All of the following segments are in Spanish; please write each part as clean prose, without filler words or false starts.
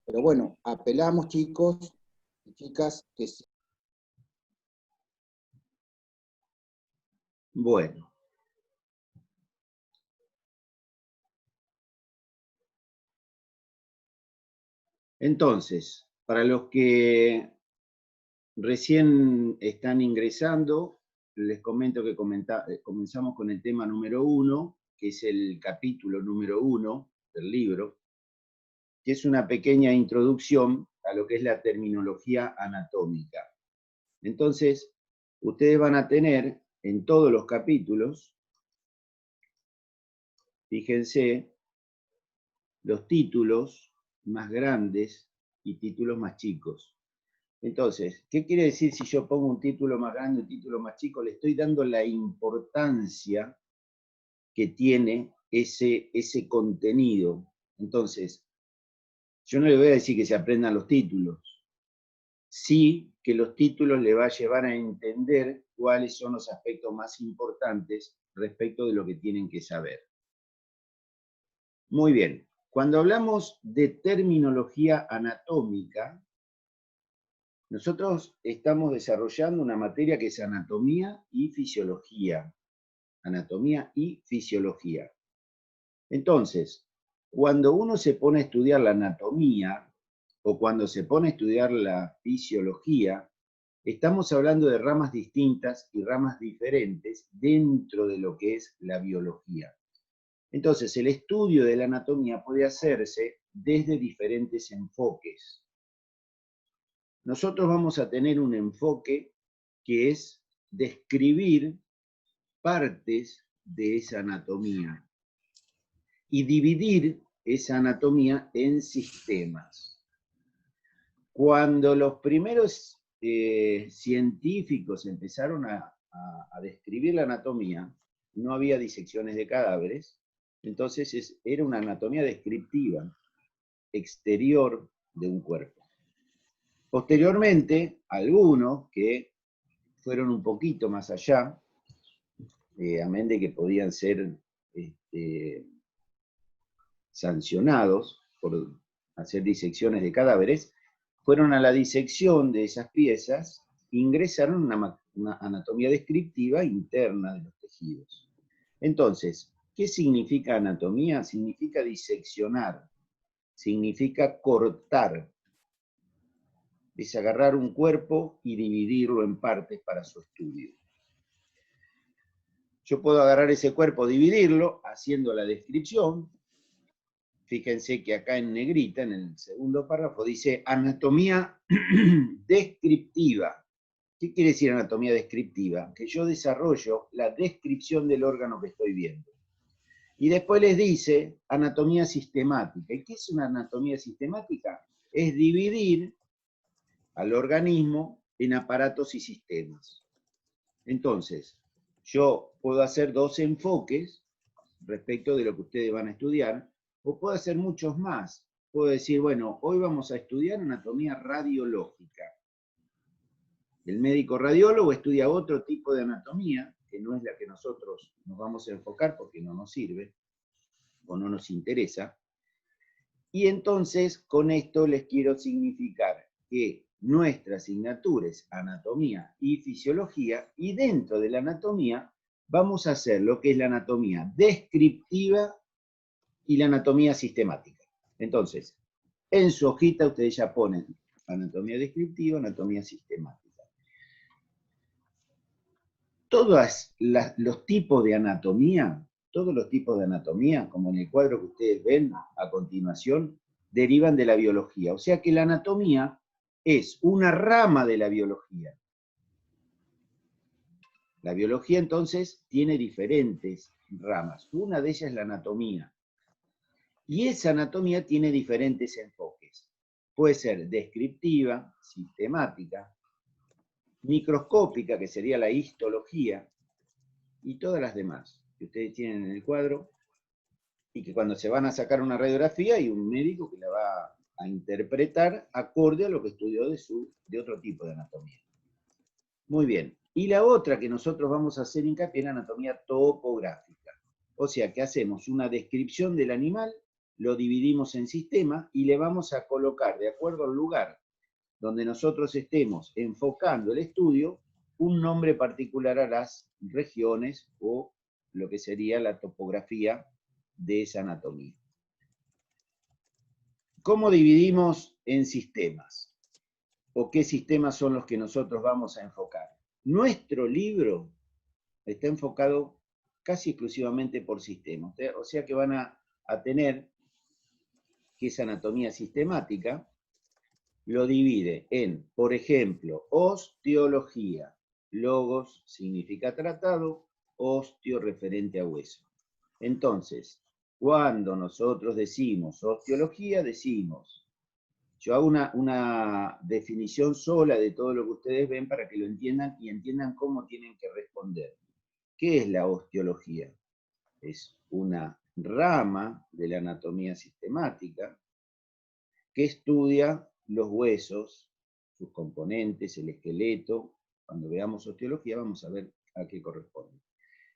Pero bueno, apelamos, chicos y chicas, que sí. Bueno. Entonces, para los que recién están ingresando, les comento que comenzamos con el tema número 1, que es el capítulo número 1 del libro, que es una pequeña introducción a lo que es la terminología anatómica. Entonces, ustedes van a tener en todos los capítulos, fíjense, los títulos más grandes y títulos más chicos. Entonces, ¿qué quiere decir si yo pongo un título más grande, un título más chico? Le estoy dando la importancia que tiene ese contenido. Entonces, yo no le voy a decir que se aprendan los títulos, sí que los títulos le va a llevar a entender cuáles son los aspectos más importantes respecto de lo que tienen que saber. Muy bien, cuando hablamos de terminología anatómica, nosotros estamos desarrollando una materia que es anatomía y fisiología. Anatomía y fisiología. Entonces, cuando uno se pone a estudiar la anatomía o cuando se pone a estudiar la fisiología, estamos hablando de ramas distintas y ramas diferentes dentro de lo que es la biología. Entonces, el estudio de la anatomía puede hacerse desde diferentes enfoques. Nosotros vamos a tener un enfoque que es describir partes de esa anatomía y dividir esa anatomía en sistemas. Cuando los primeros científicos empezaron a describir la anatomía, no había disecciones de cadáveres, entonces era una anatomía descriptiva, exterior de un cuerpo. Posteriormente, algunos que fueron un poquito más allá, amén de que podían ser sancionados por hacer disecciones de cadáveres, fueron a la disección de esas piezas, ingresaron una anatomía descriptiva interna de los tejidos. Entonces, ¿qué significa anatomía? Significa diseccionar, significa cortar, es agarrar un cuerpo y dividirlo en partes para su estudio. Yo puedo agarrar ese cuerpo, dividirlo, haciendo la descripción. Fíjense que acá en negrita, en el segundo párrafo, dice anatomía descriptiva. ¿Qué quiere decir anatomía descriptiva? Que yo desarrollo la descripción del órgano que estoy viendo. Y después les dice anatomía sistemática. ¿Y qué es una anatomía sistemática? Es dividir al organismo en aparatos y sistemas. Entonces, yo puedo hacer dos enfoques respecto de lo que ustedes van a estudiar, o puedo hacer muchos más. Puedo decir, bueno, hoy vamos a estudiar anatomía radiológica. El médico radiólogo estudia otro tipo de anatomía, que no es la que nosotros nos vamos a enfocar porque no nos sirve o no nos interesa. Y entonces, con esto les quiero significar que nuestra asignatura es anatomía y fisiología, y dentro de la anatomía vamos a hacer lo que es la anatomía descriptiva y la anatomía sistemática. Entonces, en su hojita ustedes ya ponen anatomía descriptiva, anatomía sistemática. Todos los tipos de anatomía, como en el cuadro que ustedes ven a continuación, derivan de la biología. O sea que la anatomía es una rama de la biología. La biología entonces tiene diferentes ramas. Una de ellas es la anatomía. Y esa anatomía tiene diferentes enfoques. Puede ser descriptiva, sistemática, microscópica, que sería la histología, y todas las demás que ustedes tienen en el cuadro, y que cuando se van a sacar una radiografía hay un médico que la va a interpretar acorde a lo que estudió de otro tipo de anatomía. Muy bien. Y la otra que nosotros vamos a hacer hincapié es la anatomía topográfica. O sea que hacemos una descripción del animal lo dividimos en sistemas y le vamos a colocar, de acuerdo al lugar donde nosotros estemos enfocando el estudio, un nombre particular a las regiones o lo que sería la topografía de esa anatomía. ¿Cómo dividimos en sistemas? ¿O qué sistemas son los que nosotros vamos a enfocar? Nuestro libro está enfocado casi exclusivamente por sistemas, o sea que van a tener que esa anatomía sistemática lo divide en, por ejemplo, osteología. Logos significa tratado, osteo referente a hueso. Entonces, cuando nosotros decimos osteología, decimos, yo hago una definición sola de todo lo que ustedes ven para que lo entiendan y entiendan cómo tienen que responder. ¿Qué es la osteología? Es una rama de la anatomía sistemática que estudia los huesos, sus componentes, el esqueleto. Cuando veamos osteología vamos a ver a qué corresponde.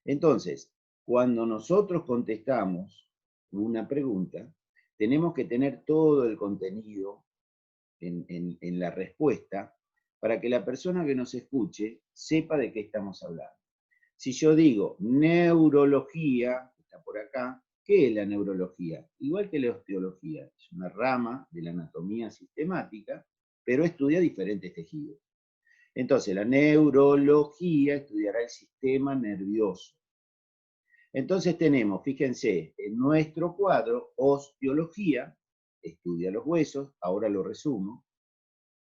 Entonces, cuando nosotros contestamos una pregunta, tenemos que tener todo el contenido en la respuesta para que la persona que nos escuche sepa de qué estamos hablando. Si yo digo neurología, que está por acá, ¿qué es la neurología? Igual que la osteología, es una rama de la anatomía sistemática, pero estudia diferentes tejidos. Entonces, la neurología estudiará el sistema nervioso. Entonces tenemos, fíjense, en nuestro cuadro, osteología, estudia los huesos, ahora lo resumo.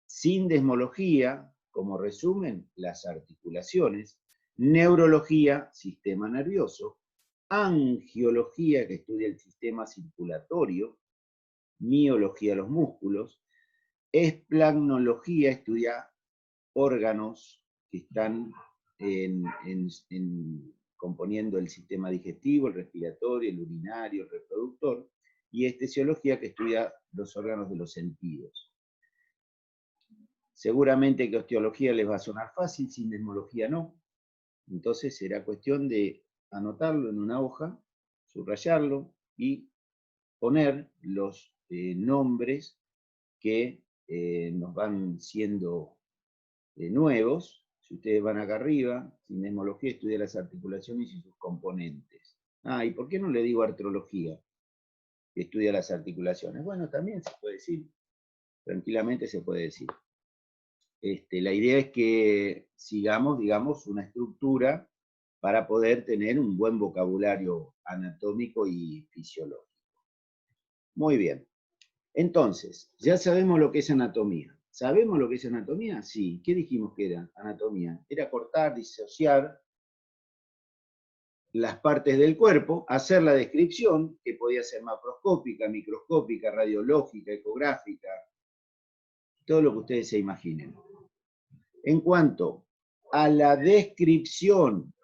Sindesmología, como resumen, las articulaciones. Neurología, sistema nervioso. Angiología, que estudia el sistema circulatorio. Miología, los músculos. Esplannología, estudia órganos que están componiendo el sistema digestivo, el respiratorio, el urinario, el reproductor. Y estesiología, que estudia los órganos de los sentidos. Seguramente que osteología les va a sonar fácil, sindesmología no. Entonces será cuestión de anotarlo en una hoja, subrayarlo y poner los nombres que nos van siendo nuevos. Si ustedes van acá arriba, sindesmología estudia las articulaciones y sus componentes. Ah, ¿y por qué no le digo artrología? Que estudia las articulaciones. Bueno, también se puede decir, tranquilamente se puede decir. La idea es que sigamos, digamos, una estructura para poder tener un buen vocabulario anatómico y fisiológico. Muy bien. Entonces, ya sabemos lo que es anatomía. ¿Sabemos lo que es anatomía? Sí. ¿Qué dijimos que era anatomía? Era cortar, disociar las partes del cuerpo, hacer la descripción, que podía ser macroscópica, microscópica, radiológica, ecográfica, todo lo que ustedes se imaginen. En cuanto a la descripción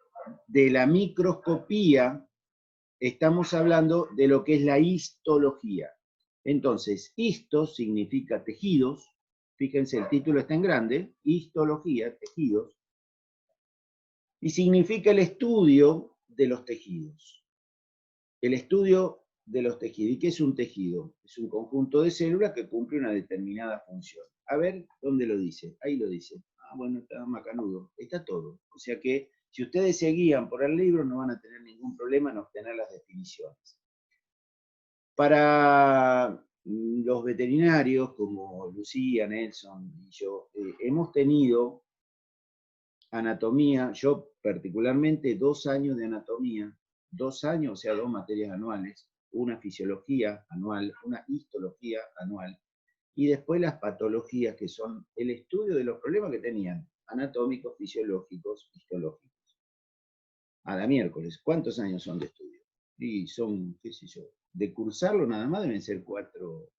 de la microscopía, estamos hablando de lo que es la histología. Entonces, histo significa tejidos, fíjense, el título está en grande, histología, tejidos, y significa el estudio de los tejidos. El estudio de los tejidos. ¿Y qué es un tejido? Es un conjunto de células que cumple una determinada función. A ver, ¿dónde lo dice? Ahí lo dice. Ah, bueno, está macanudo. Está todo. O sea que si ustedes se guían por el libro no van a tener ningún problema en obtener las definiciones. Para los veterinarios, como Lucía, Nelson y yo, hemos tenido anatomía, yo particularmente 2 años de anatomía, 2 años, o sea, 2 materias anuales, una fisiología anual, una histología anual, y después las patologías, que son el estudio de los problemas que tenían, anatómicos, fisiológicos, histológicos. A la miércoles, ¿cuántos años son de estudio? Y son, qué sé yo, de cursarlo nada más deben ser 4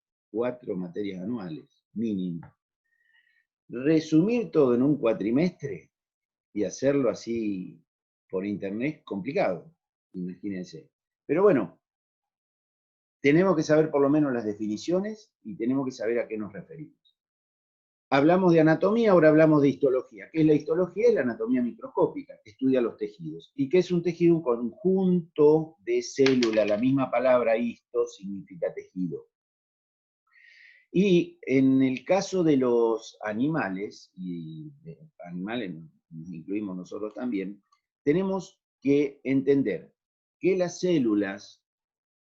materias anuales, mínimo. Resumir todo en un cuatrimestre y hacerlo así por internet, complicado, imagínense. Pero bueno, tenemos que saber por lo menos las definiciones y tenemos que saber a qué nos referimos. Hablamos de anatomía, ahora hablamos de histología. ¿Qué es la histología? Es la anatomía microscópica, que estudia los tejidos. ¿Y qué es un tejido? Un conjunto de células. La misma palabra histo significa tejido. Y en el caso de los animales, y animales nos incluimos nosotros también, tenemos que entender que las células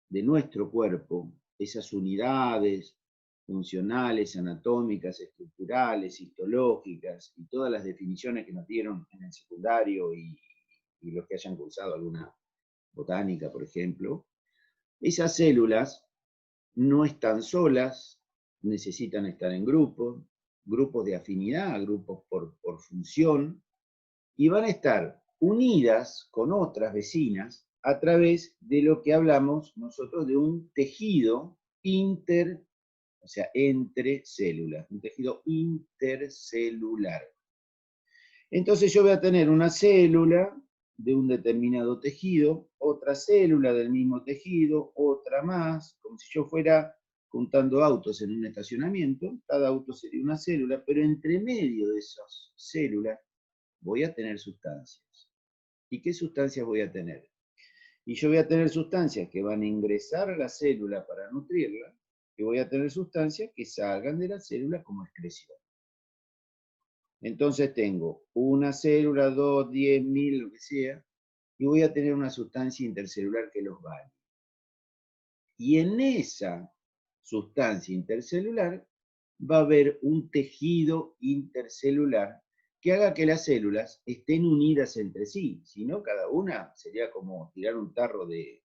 de nuestro cuerpo, esas unidades funcionales, anatómicas, estructurales, histológicas, y todas las definiciones que nos dieron en el secundario y los que hayan cursado alguna botánica, por ejemplo, esas células no están solas, necesitan estar en grupos, grupos de afinidad, grupos por función, y van a estar unidas con otras vecinas a través de lo que hablamos nosotros de un tejido o sea, entre células, un tejido intercelular. Entonces yo voy a tener una célula de un determinado tejido, otra célula del mismo tejido, otra más, como si yo fuera juntando autos en un estacionamiento, cada auto sería una célula, pero entre medio de esas células voy a tener sustancias. ¿Y qué sustancias voy a tener? Y yo voy a tener sustancias que van a ingresar a la célula para nutrirla, y voy a tener sustancias que salgan de la célula como excreción. Entonces tengo una célula, 2, 10, 1000, lo que sea, y voy a tener una sustancia intercelular que los bañe. Y en esa sustancia intercelular va a haber un tejido intercelular que haga que las células estén unidas entre sí. Si no, cada una sería como tirar un tarro de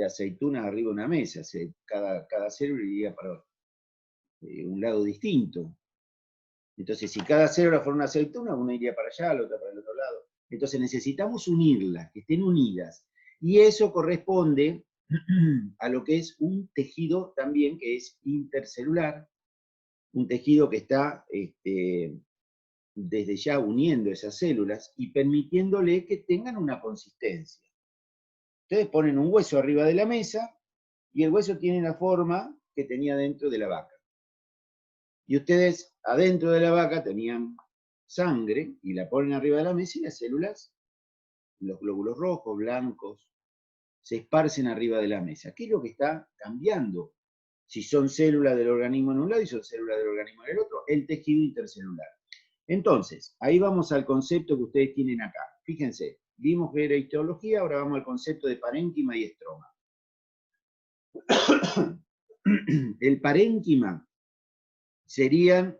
aceitunas arriba de una mesa. Cada célula iría para un lado distinto. Entonces, si cada célula fuera una aceituna, una iría para allá, la otra para el otro lado. Entonces necesitamos unirlas, que estén unidas. Y eso corresponde a lo que es un tejido también que es intercelular, un tejido que está desde ya uniendo esas células y permitiéndole que tengan una consistencia. Ustedes ponen un hueso arriba de la mesa y el hueso tiene la forma que tenía dentro de la vaca. Y ustedes adentro de la vaca tenían sangre y la ponen arriba de la mesa y las células, los glóbulos rojos, blancos, se esparcen arriba de la mesa. ¿Qué es lo que está cambiando? Si son células del organismo en un lado y son células del organismo en el otro, el tejido intercelular. Entonces, ahí vamos al concepto que ustedes tienen acá. Fíjense, vimos que era histología, ahora vamos al concepto de parénquima y estroma. El parénquima serían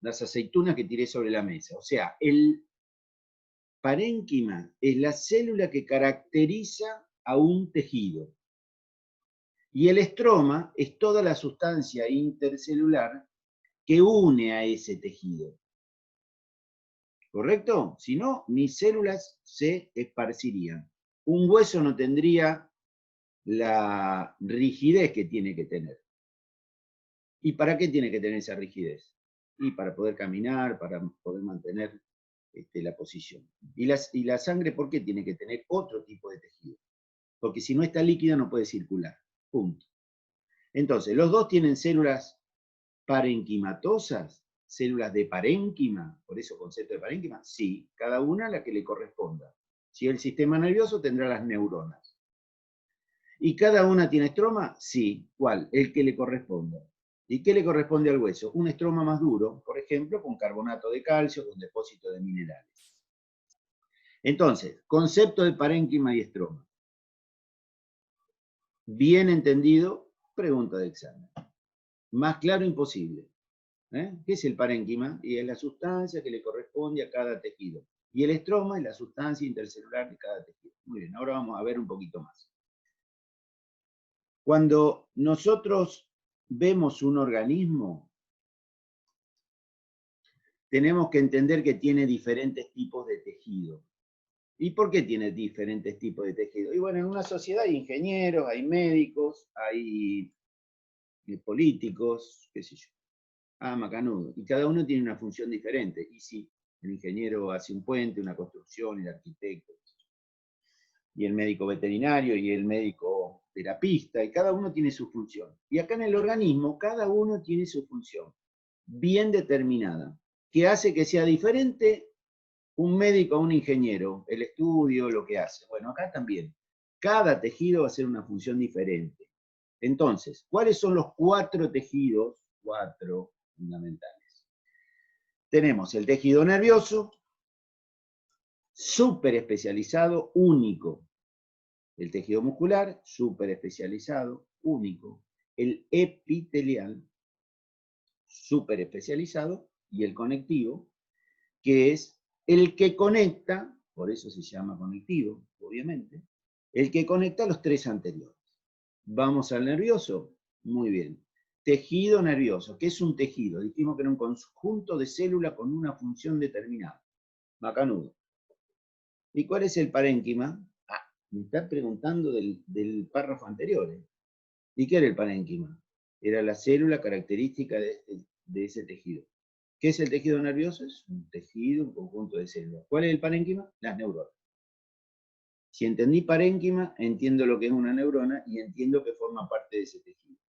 las aceitunas que tiré sobre la mesa. O sea, el parénquima es la célula que caracteriza a un tejido. Y el estroma es toda la sustancia intercelular que une a ese tejido. ¿Correcto? Si no, mis células se esparcirían. Un hueso no tendría la rigidez que tiene que tener. ¿Y para qué tiene que tener esa rigidez? Y para poder caminar, para poder mantener la posición. ¿Y la sangre por qué tiene que tener otro tipo de tejido? Porque si no está líquida no puede circular. Punto. Entonces, los dos tienen células parenquimatosas, células de parénquima, por eso concepto de parénquima, sí, cada una la que le corresponda. Si el sistema nervioso tendrá las neuronas. ¿Y cada una tiene estroma? Sí. ¿Cuál? El que le corresponda. ¿Y qué le corresponde al hueso? Un estroma más duro, por ejemplo, con carbonato de calcio, con depósito de minerales. Entonces, concepto de parénquima y estroma. Bien entendido, pregunta de examen. Más claro imposible. ¿Qué es el parénquima? Y es la sustancia que le corresponde a cada tejido. Y el estroma es la sustancia intercelular de cada tejido. Muy bien, ahora vamos a ver un poquito más. Cuando nosotros vemos un organismo, tenemos que entender que tiene diferentes tipos de tejido. ¿Y por qué tiene diferentes tipos de tejido? Y bueno, en una sociedad hay ingenieros, hay médicos, hay políticos, qué sé yo. Macanudo. Y cada uno tiene una función diferente. Y sí, el ingeniero hace un puente, una construcción, el arquitecto, y el médico veterinario, y el médico terapista, y cada uno tiene su función. Y acá en el organismo, cada uno tiene su función. bien determinada, que hace que sea diferente un médico a un ingeniero, el estudio, lo que hace. Bueno, acá también. Cada tejido va a hacer una función diferente. Entonces, ¿cuáles son los 4 tejidos? 4 fundamentales. Tenemos el tejido nervioso, súper especializado, único. El tejido muscular, súper especializado, único. El epitelial, súper especializado, y el conectivo, que es el que conecta, por eso se llama conectivo, obviamente, el que conecta los 3 anteriores. Vamos al nervioso, muy bien. Tejido nervioso, ¿qué es un tejido? Dijimos que era un conjunto de células con una función determinada. Macanudo. ¿Y cuál es el parénquima? Ah, me está preguntando del párrafo anterior. ¿Y qué era el parénquima? Era la célula característica de ese tejido. ¿Qué es el tejido nervioso? Es un tejido, un conjunto de células. ¿Cuál es el parénquima? Las neuronas. Si entendí parénquima, entiendo lo que es una neurona y entiendo que forma parte de ese tejido.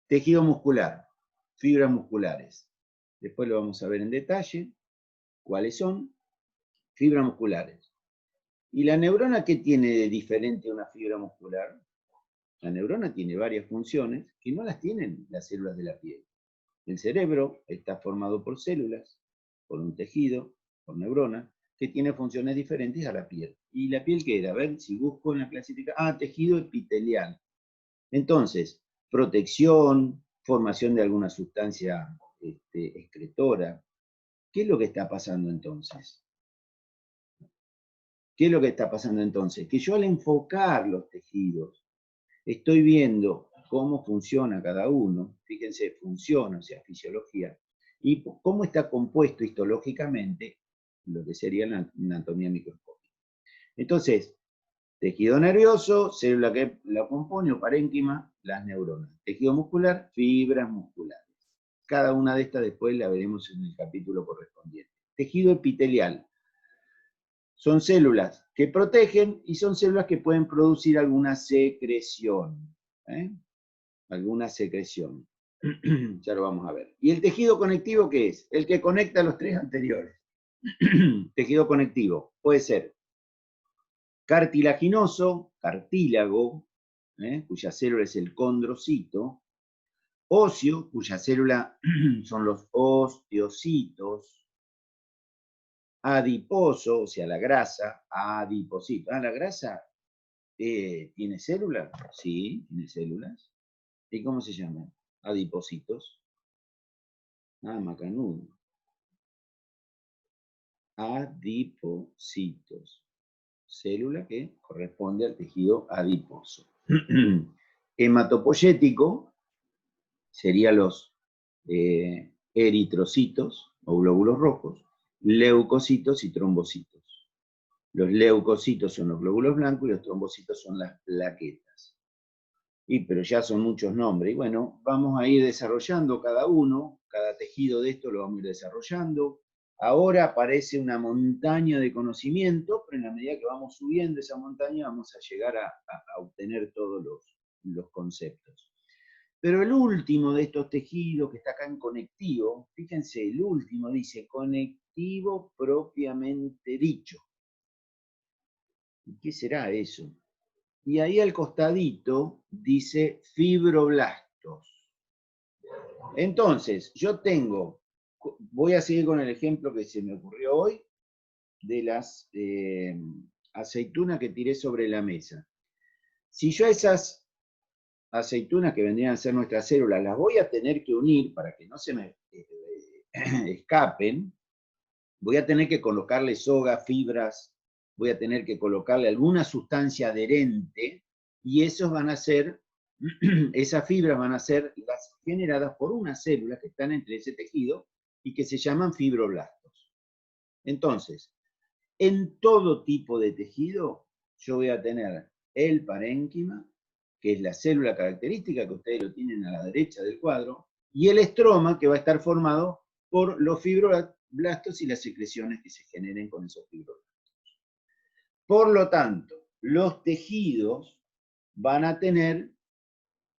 Tejido muscular, fibras musculares. Después lo vamos a ver en detalle. ¿Cuáles son? Fibras musculares. ¿Y la neurona qué tiene de diferente a una fibra muscular? La neurona tiene varias funciones que no las tienen las células de la piel. El cerebro está formado por células, por un tejido, por neuronas, que tiene funciones diferentes a la piel. ¿Y la piel qué era? A ver si busco en la clasificación. Ah, tejido epitelial. Entonces, protección, formación de alguna sustancia excretora. ¿Qué es lo que está pasando entonces? ¿Qué es lo que está pasando entonces? Que yo al enfocar los tejidos, estoy viendo cómo funciona cada uno, fíjense, funciona, o sea, fisiología, y cómo está compuesto histológicamente lo que sería la anatomía microscópica. Entonces, tejido nervioso, célula que la compone o parénquima, las neuronas. Tejido muscular, fibras musculares. Cada una de estas después la veremos en el capítulo correspondiente. Tejido epitelial. Son células que protegen y son células que pueden producir alguna secreción. Alguna secreción. Ya lo vamos a ver. ¿Y el tejido conectivo qué es? El que conecta a los 3 anteriores. Tejido conectivo. Puede ser cartilaginoso, cartílago, cuya célula es el condrocito. Óseo, cuya célula son los osteocitos. Adiposo, o sea, la grasa, adiposito. Ah, la grasa ¿tiene células? Sí, tiene células. ¿Y cómo se llaman? Adipocitos. Ah, macanudo. Adipocitos. Célula que corresponde al tejido adiposo. Hematopoyético serían los eritrocitos o glóbulos rojos, leucocitos y trombocitos. Los leucocitos son los glóbulos blancos y los trombocitos son las plaquetas. Pero ya son muchos nombres. Y bueno, vamos a ir desarrollando cada uno, cada tejido de esto lo vamos a ir desarrollando. Ahora aparece una montaña de conocimiento, pero en la medida que vamos subiendo esa montaña vamos a llegar a obtener todos los conceptos. Pero el último de estos tejidos que está acá en conectivo, fíjense, el último dice conectivo propiamente dicho. ¿Y qué será eso? Y ahí al costadito dice fibroblastos. Entonces, yo tengo, voy a seguir con el ejemplo que se me ocurrió hoy, de las aceitunas que tiré sobre la mesa. Si yo esas aceitunas que vendrían a ser nuestras células, las voy a tener que unir para que no se me escapen, voy a tener que colocarle soga, fibras, voy a tener que colocarle alguna sustancia adherente, y esos van a ser, esas fibras van a ser las generadas por unas células que están entre ese tejido y que se llaman fibroblastos. Entonces, en todo tipo de tejido, yo voy a tener el parénquima, que es la célula característica que ustedes lo tienen a la derecha del cuadro, y el estroma, que va a estar formado por los fibroblastos y las secreciones que se generen con esos fibroblastos. Por lo tanto, los tejidos van a tener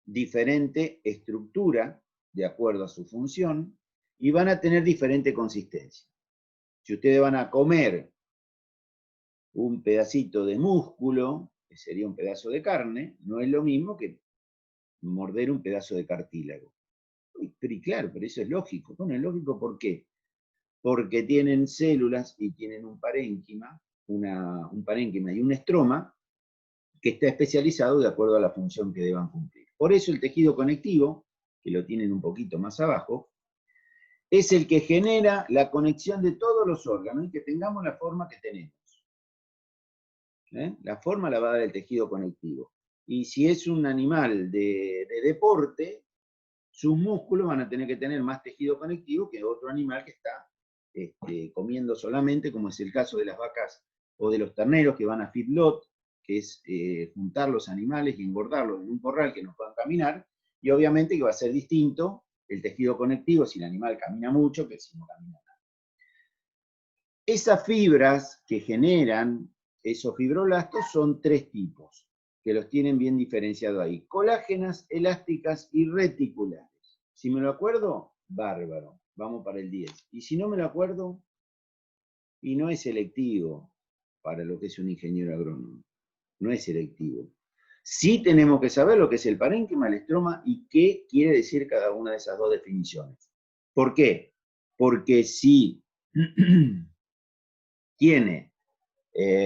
diferente estructura de acuerdo a su función, y van a tener diferente consistencia. Si ustedes van a comer un pedacito de músculo, que sería un pedazo de carne, no es lo mismo que morder un pedazo de cartílago. Pero y claro, pero eso es lógico. Bueno, es lógico, ¿por qué? Porque tienen células y tienen un parénquima, un parénquima y un estroma que está especializado de acuerdo a la función que deban cumplir. Por eso el tejido conectivo, que lo tienen un poquito más abajo, es el que genera la conexión de todos los órganos y que tengamos la forma que tenemos. La forma la va a dar el tejido conectivo. Y si es un animal de deporte, sus músculos van a tener que tener más tejido conectivo que otro animal que está comiendo solamente, como es el caso de las vacas o de los terneros que van a feedlot, que es juntar los animales y engordarlos en un corral que no puedan caminar, y obviamente que va a ser distinto el tejido conectivo si el animal camina mucho que si no camina nada. Esas fibras que generan esos fibroblastos son tres tipos, que los tienen bien diferenciados ahí: colágenas, elásticas y reticulares. Si me lo acuerdo, bárbaro, vamos para el 10. Y si no me lo acuerdo, y no es selectivo para lo que es un ingeniero agrónomo, no es selectivo. Sí tenemos que saber lo que es el parénquima, el estroma y qué quiere decir cada una de esas dos definiciones. ¿Por qué? Porque si tiene,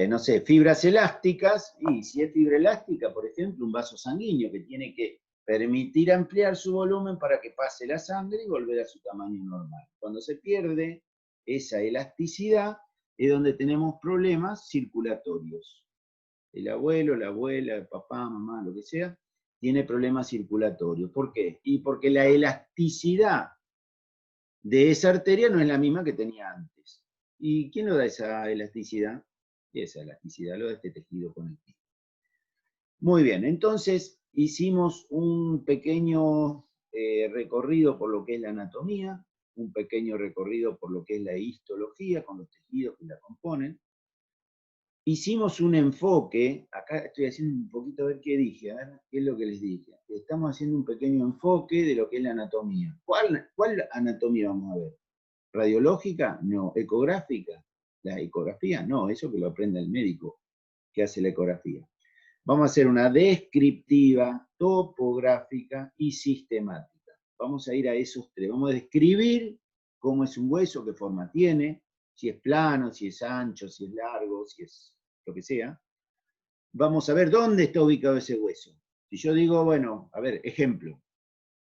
no sé, fibras elásticas, y si es fibra elástica, por ejemplo, un vaso sanguíneo que tiene que permitir ampliar su volumen para que pase la sangre y volver a su tamaño normal. Cuando se pierde esa elasticidad es donde tenemos problemas circulatorios. El abuelo, la abuela, el papá, mamá, lo que sea, tiene problemas circulatorios. ¿Por qué? Y porque la elasticidad de esa arteria no es la misma que tenía antes. ¿Y quién lo da esa elasticidad? Esa elasticidad lo da este tejido conectivo. Muy bien, entonces hicimos un pequeño recorrido por lo que es la anatomía, un pequeño recorrido por lo que es la histología, con los tejidos que la componen. Hicimos un enfoque, acá estoy haciendo un poquito a ver qué dije, a ver qué es lo que les dije. Estamos haciendo un pequeño enfoque de lo que es la anatomía. ¿Cuál anatomía vamos a ver? ¿Radiológica? No. ¿Ecográfica? ¿La ecografía? No, eso que lo aprende el médico que hace la ecografía. Vamos a hacer una descriptiva, topográfica y sistemática. Vamos a ir a esos tres. Vamos a describir cómo es un hueso, qué forma tiene, si es plano, si es ancho, si es largo, si es lo que sea. Vamos a ver dónde está ubicado ese hueso. Si yo digo, bueno, a ver, ejemplo.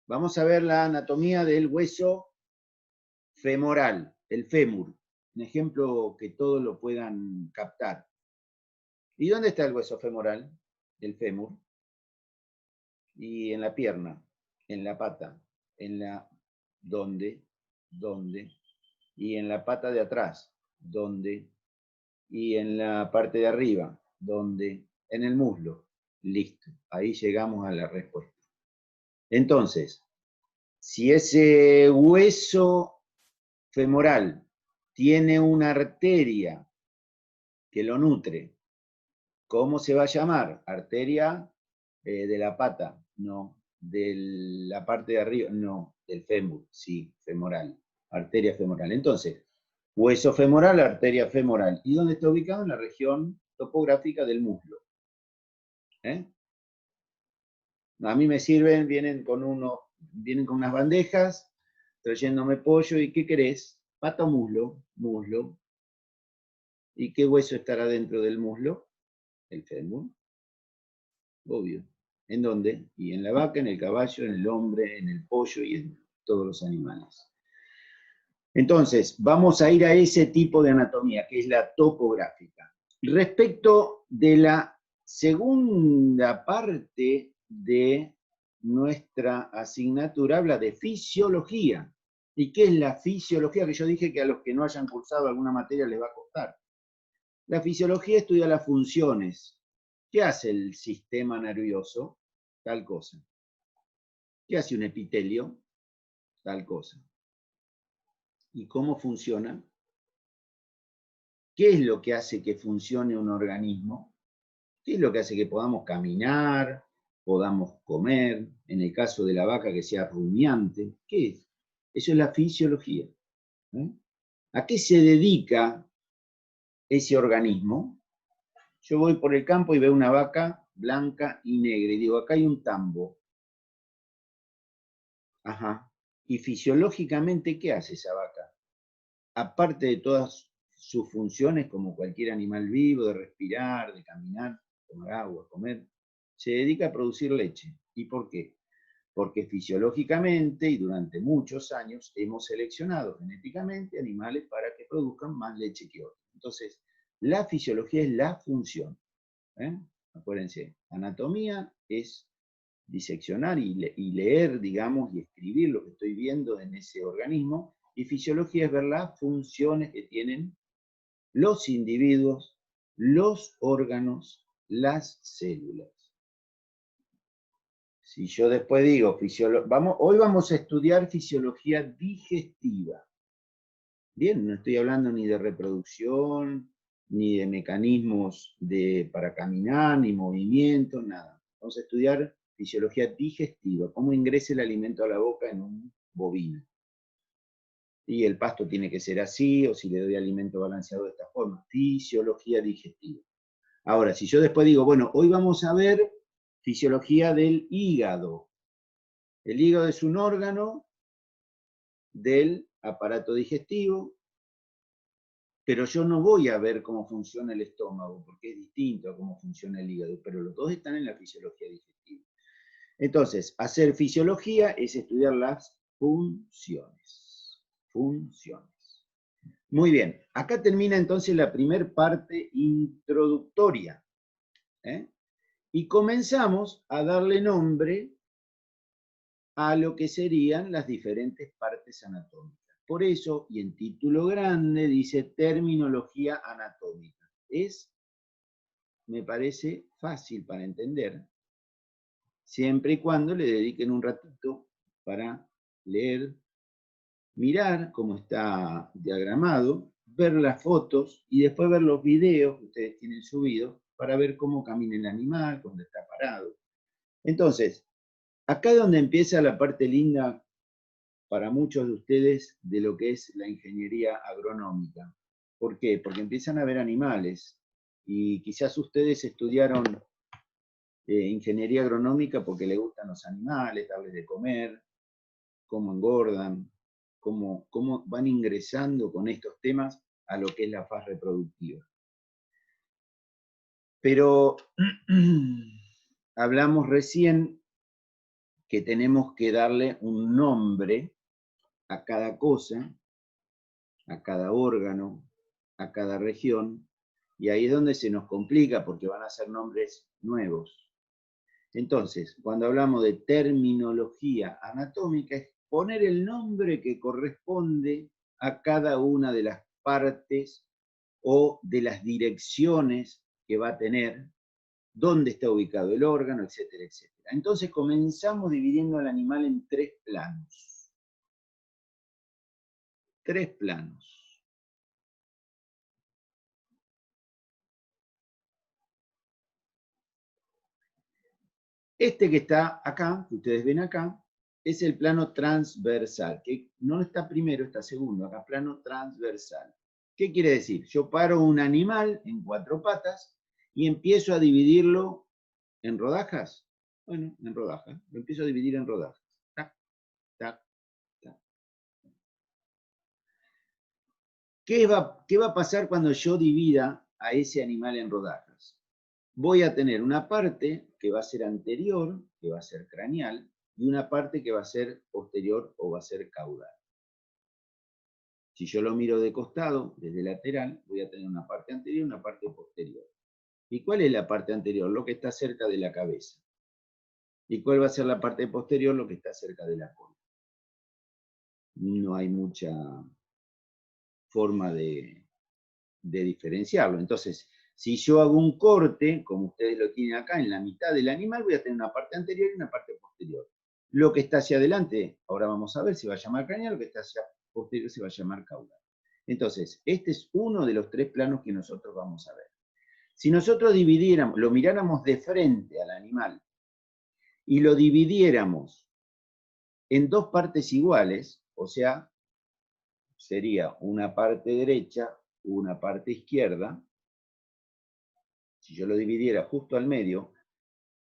Vamos a ver la anatomía del hueso femoral, el fémur. Un ejemplo que todos lo puedan captar. ¿Y dónde está el hueso femoral? El fémur. Y en la pierna, en la pata, en la ¿dónde? Y en la pata de atrás, ¿dónde? Y en la parte de arriba, ¿dónde? En el muslo. Listo, ahí llegamos a la respuesta. Entonces, si ese hueso femoral tiene una arteria que lo nutre, ¿cómo se va a llamar? ¿Arteria de la pata? No. ¿De la parte de arriba? No. ¿Del fémur? Sí, femoral. Arteria femoral. Entonces, hueso femoral, arteria femoral. ¿Y dónde está ubicado? En la región topográfica del muslo. A mí me sirven, vienen con unas bandejas, trayéndome pollo, ¿y qué querés? ¿Pata o muslo? Muslo. ¿Y qué hueso estará dentro del muslo? El fémur. Obvio. ¿En dónde? Y en la vaca, en el caballo, en el hombre, en el pollo y en todos los animales. Entonces, vamos a ir a ese tipo de anatomía, que es la topográfica. Respecto de la segunda parte de nuestra asignatura, habla de fisiología. ¿Y qué es la fisiología? Que yo dije que a los que no hayan cursado alguna materia les va a costar. La fisiología estudia las funciones. ¿Qué hace el sistema nervioso? Tal cosa. ¿Qué hace un epitelio? Tal cosa. ¿Y cómo funciona? ¿Qué es lo que hace que funcione un organismo? ¿Qué es lo que hace que podamos caminar podamos comer, en el caso de la vaca que sea rumiante. ¿Qué es? Eso es la fisiología. ¿A qué se dedica ese organismo? Yo voy por el campo y veo una vaca blanca y negra y digo, acá hay un tambo. Ajá. Y fisiológicamente, ¿qué hace esa vaca? Aparte de todas sus funciones, como cualquier animal vivo, de respirar, de caminar, tomar agua, comer, se dedica a producir leche. ¿Y por qué? Porque fisiológicamente y durante muchos años hemos seleccionado genéticamente animales para que produzcan más leche que otros. Entonces, la fisiología es la función. Acuérdense, anatomía es diseccionar y leer, digamos, y escribir lo que estoy viendo en ese organismo, y fisiología es ver las funciones que tienen los individuos, los órganos, las células. Si yo después digo, hoy vamos a estudiar fisiología digestiva. Bien, no estoy hablando ni de reproducción, ni de mecanismos para caminar, ni movimiento, nada. Vamos a estudiar fisiología digestiva, cómo ingresa el alimento a la boca en un bovino. Y el pasto tiene que ser así, o si le doy alimento balanceado de esta forma. Fisiología digestiva. Ahora, si yo después digo, bueno, hoy vamos a ver fisiología del hígado. El hígado es un órgano del aparato digestivo, pero yo no voy a ver cómo funciona el estómago, porque es distinto a cómo funciona el hígado, pero los dos están en la fisiología digestiva. Entonces, hacer fisiología es estudiar las funciones. Funciones. Muy bien, acá termina entonces la primera parte introductoria. Y comenzamos a darle nombre a lo que serían las diferentes partes anatómicas. Por eso, y en título grande, dice terminología anatómica. Me parece fácil para entender, siempre y cuando le dediquen un ratito para leer, mirar cómo está diagramado, ver las fotos y después ver los videos que ustedes tienen subidos para ver cómo camina el animal, cuando está parado. Entonces, acá es donde empieza la parte linda para muchos de ustedes de lo que es la ingeniería agronómica. ¿Por qué? Porque empiezan a ver animales y quizás ustedes estudiaron ingeniería agronómica porque les gustan los animales, darles de comer, cómo engordan, cómo van ingresando con estos temas a lo que es la faz reproductiva. Pero hablamos recién que tenemos que darle un nombre a cada cosa, a cada órgano, a cada región, y ahí es donde se nos complica porque van a ser nombres nuevos. Entonces, cuando hablamos de terminología anatómica, es poner el nombre que corresponde a cada una de las partes o de las direcciones que va a tener, dónde está ubicado el órgano, etcétera, etcétera. Entonces comenzamos dividiendo al animal en 3 planos. 3 planos. Este que está acá, que ustedes ven acá, es el plano transversal, que no está primero, está segundo, acá plano transversal. ¿Qué quiere decir? Yo paro un animal en 4 patas y empiezo a dividirlo en rodajas. Bueno, en rodajas. Lo empiezo a dividir en rodajas. Tac, tac, tac. ¿Qué va a pasar cuando yo divida a ese animal en rodajas? Voy a tener una parte que va a ser anterior, que va a ser craneal, y una parte que va a ser posterior o va a ser caudal. Si yo lo miro de costado, desde lateral, voy a tener una parte anterior y una parte posterior. ¿Y cuál es la parte anterior? Lo que está cerca de la cabeza. ¿Y cuál va a ser la parte posterior? Lo que está cerca de la cola. No hay mucha forma de diferenciarlo. Entonces, si yo hago un corte, como ustedes lo tienen acá, en la mitad del animal, voy a tener una parte anterior y una parte posterior. Lo que está hacia adelante, ahora vamos a ver, se va a llamar craneal, lo que está hacia posterior se va a llamar caudal. Entonces, este es uno de los 3 planos que nosotros vamos a ver. Si nosotros dividiéramos, lo miráramos de frente al animal y lo dividiéramos en dos partes iguales, o sea, sería una parte derecha, una parte izquierda, si yo lo dividiera justo al medio,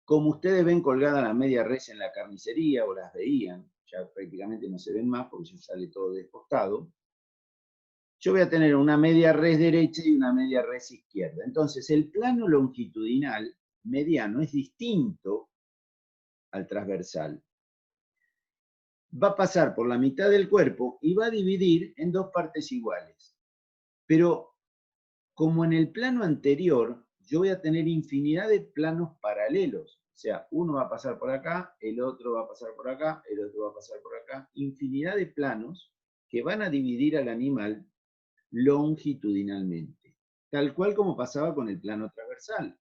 como ustedes ven colgada la media res en la carnicería, o las veían, ya prácticamente no se ven más porque ya sale todo descostado, yo voy a tener una media res derecha y una media res izquierda. Entonces, el plano longitudinal mediano es distinto al transversal. Va a pasar por la mitad del cuerpo y va a dividir en dos partes iguales. Pero, como en el plano anterior, yo voy a tener infinidad de planos paralelos. O sea, uno va a pasar por acá, el otro va a pasar por acá, el otro va a pasar por acá. Infinidad de planos que van a dividir al animal longitudinalmente, tal cual como pasaba con el plano transversal.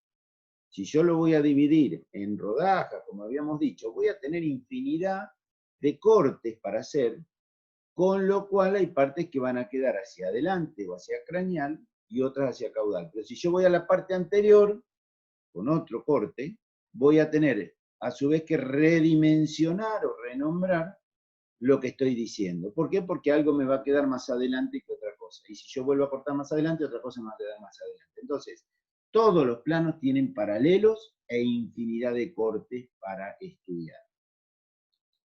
Si yo lo voy a dividir en rodajas, como habíamos dicho, voy a tener infinidad de cortes para hacer, con lo cual hay partes que van a quedar hacia adelante o hacia craneal y otras hacia caudal. Pero si yo voy a la parte anterior, con otro corte, voy a tener a su vez que redimensionar o renombrar lo que estoy diciendo. ¿Por qué? Porque algo me va a quedar más adelante que otra cosa. Y si yo vuelvo a cortar más adelante, otra cosa me va a quedar más adelante. Entonces, todos los planos tienen paralelos e infinidad de cortes para estudiar.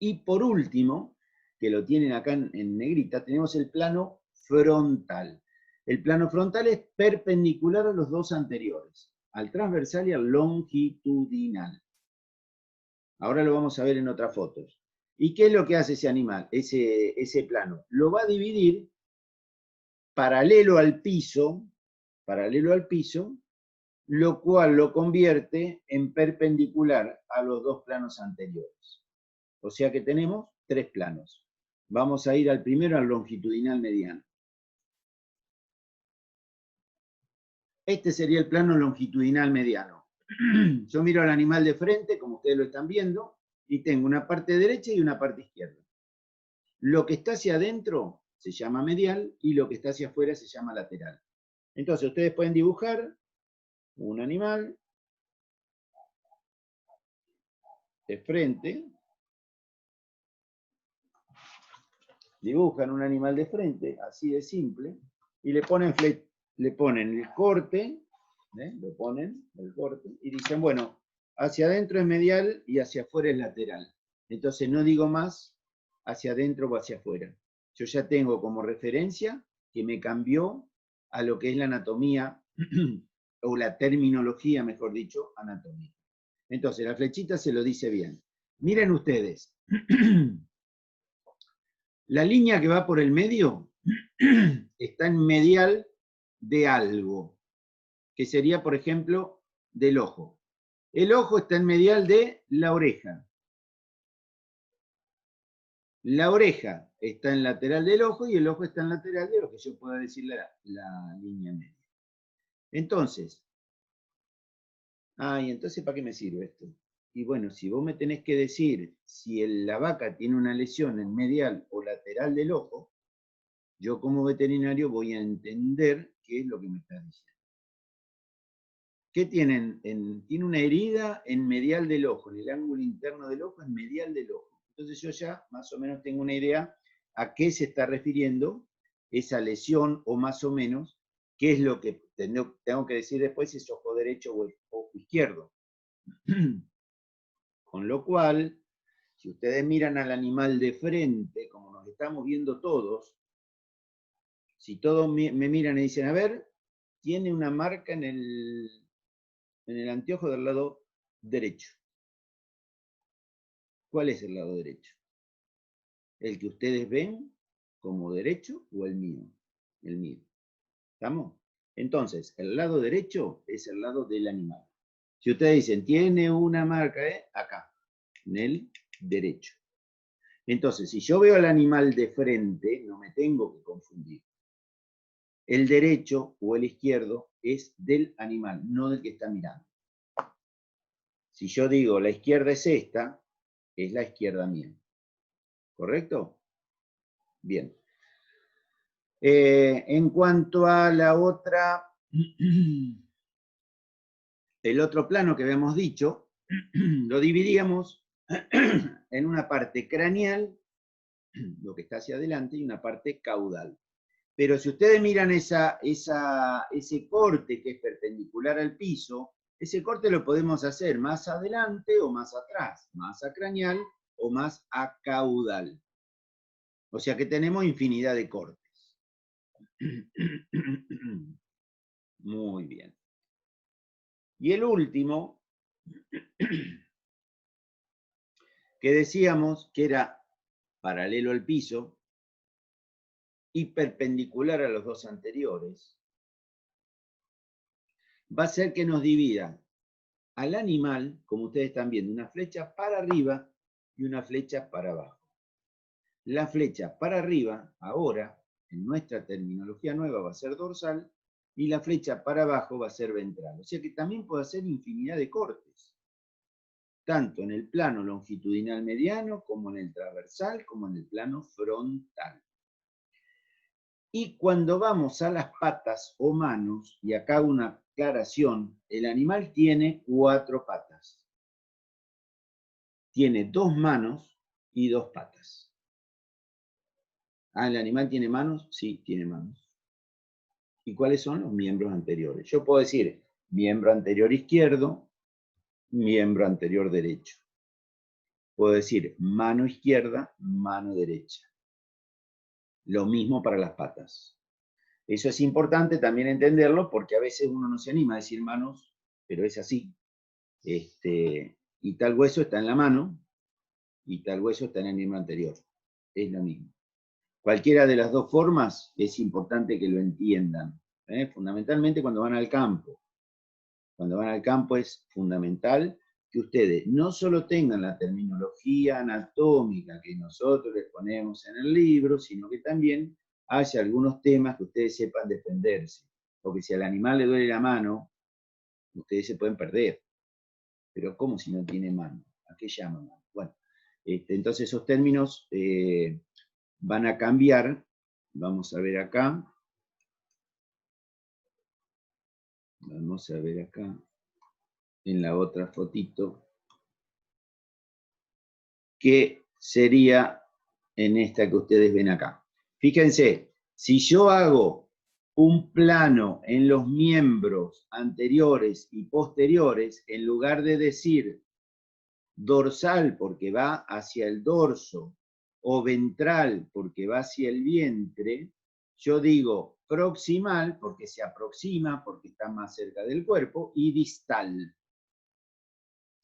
Y por último, que lo tienen acá en negrita, tenemos el plano frontal. El plano frontal es perpendicular a los dos anteriores, al transversal y al longitudinal. Ahora lo vamos a ver en otras fotos. ¿Y qué es lo que hace ese animal, ese plano? Lo va a dividir paralelo al piso, lo cual lo convierte en perpendicular a los dos planos anteriores. O sea que tenemos tres planos. Vamos a ir al primero, al longitudinal mediano. Este sería el plano longitudinal mediano. Yo miro al animal de frente, como ustedes lo están viendo, y tengo una parte derecha y una parte izquierda. Lo que está hacia adentro se llama medial y lo que está hacia afuera se llama lateral. Entonces ustedes pueden dibujar un animal de frente, dibujan un animal de frente, así de simple, y le ponen el corte, lo ponen el corte, y dicen, bueno, hacia adentro es medial y hacia afuera es lateral. Entonces no digo más hacia adentro o hacia afuera. Yo ya tengo como referencia que me cambió a lo que es la anatomía, o la terminología, mejor dicho, anatomía. Entonces, la flechita se lo dice bien. Miren ustedes, la línea que va por el medio está en medial de algo, que sería, por ejemplo, del ojo. El ojo está en medial de la oreja. La oreja está en lateral del ojo y el ojo está en lateral de lo que yo pueda decir la línea media. Entonces, ¿y entonces para qué me sirve esto? Y bueno, si vos me tenés que decir si la vaca tiene una lesión en medial o lateral del ojo, yo como veterinario voy a entender qué es lo que me estás diciendo. ¿Qué tienen? Tiene una herida en medial del ojo, en el ángulo interno del ojo, en medial del ojo. Entonces yo ya más o menos tengo una idea a qué se está refiriendo esa lesión, o más o menos qué es lo que tengo que decir después, si es ojo derecho o ojo izquierdo. Con lo cual, si ustedes miran al animal de frente, como nos estamos viendo todos, si todos me miran y dicen, a ver, tiene una marca en el anteojo del lado derecho. ¿Cuál es el lado derecho? ¿El que ustedes ven como derecho o el mío? El mío. ¿Estamos? Entonces, el lado derecho es el lado del animal. Si ustedes dicen, tiene una marca acá, en el derecho. Entonces, si yo veo al animal de frente, no me tengo que confundir. El derecho o el izquierdo es del animal, no del que está mirando. Si yo digo la izquierda es esta, es la izquierda mía. ¿Correcto? Bien. En cuanto a la otra, el otro plano que habíamos dicho, lo dividíamos en una parte craneal, lo que está hacia adelante, y una parte caudal. Pero si ustedes miran ese corte que es perpendicular al piso, ese corte lo podemos hacer más adelante o más atrás, más acraneal o más acaudal. O sea que tenemos infinidad de cortes. Muy bien. Y el último, que decíamos que era paralelo al piso y perpendicular a los dos anteriores, va a ser que nos divida al animal, como ustedes están viendo, una flecha para arriba y una flecha para abajo. La flecha para arriba, ahora, en nuestra terminología nueva, va a ser dorsal, y la flecha para abajo va a ser ventral. O sea que también puede hacer infinidad de cortes, tanto en el plano longitudinal mediano, como en el transversal, como en el plano frontal. Y cuando vamos a las patas o manos, y acá una aclaración, el animal tiene 4 patas. Tiene 2 manos y 2 patas. Ah, ¿el animal tiene manos? Sí, tiene manos. ¿Y cuáles son los miembros anteriores? Yo puedo decir miembro anterior izquierdo, miembro anterior derecho. Puedo decir mano izquierda, mano derecha. Lo mismo para las patas. Eso es importante también entenderlo porque a veces uno no se anima a decir manos, pero es así. Y tal hueso está en la mano y tal hueso está en el miembro anterior. Es lo mismo. Cualquiera de las dos formas es importante que lo entiendan. Fundamentalmente cuando van al campo. Cuando van al campo es fundamental que ustedes no solo tengan la terminología anatómica que nosotros les ponemos en el libro, sino que también haya algunos temas que ustedes sepan defenderse. Porque si al animal le duele la mano, ustedes se pueden perder. Pero ¿cómo si no tiene mano? ¿A qué llaman? Bueno, entonces esos términos van a cambiar. Vamos a ver acá. Vamos a ver acá, en la otra fotito, que sería en esta que ustedes ven acá. Fíjense, si yo hago un plano en los miembros anteriores y posteriores, en lugar de decir dorsal porque va hacia el dorso o ventral porque va hacia el vientre, yo digo proximal porque se aproxima, porque está más cerca del cuerpo, y distal.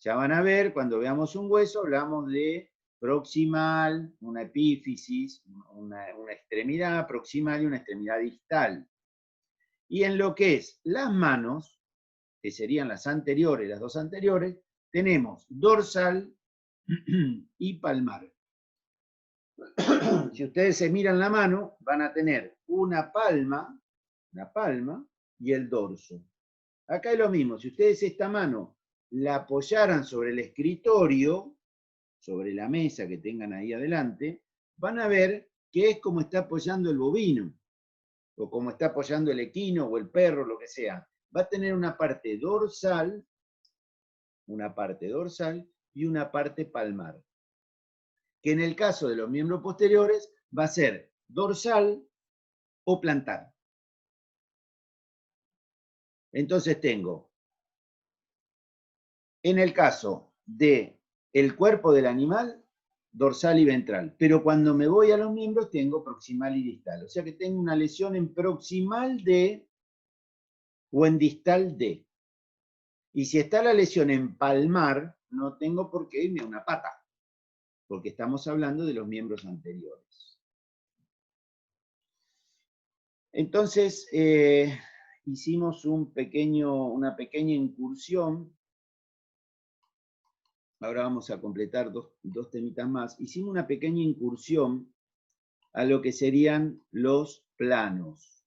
Ya van a ver, cuando veamos un hueso, hablamos de proximal, una epífisis, una extremidad proximal y una extremidad distal. Y en lo que es las manos, que serían las anteriores, las dos anteriores, tenemos dorsal y palmar. Si ustedes se miran la mano, van a tener una palma y el dorso. Acá es lo mismo, si ustedes esta mano la apoyaran sobre el escritorio, sobre la mesa que tengan ahí adelante, van a ver que es como está apoyando el bovino, o como está apoyando el equino o el perro, lo que sea. Va a tener una parte dorsal y una parte palmar, que en el caso de los miembros posteriores va a ser dorsal o plantar. Entonces tengo, en el caso del cuerpo del animal, dorsal y ventral, pero cuando me voy a los miembros tengo proximal y distal, o sea que tengo una lesión en proximal D o en distal D. Y si está la lesión en palmar, no tengo por qué irme a una pata, porque estamos hablando de los miembros anteriores. Entonces, hicimos una pequeña incursión. Ahora vamos a completar dos temitas más. Hicimos una pequeña incursión a lo que serían los planos.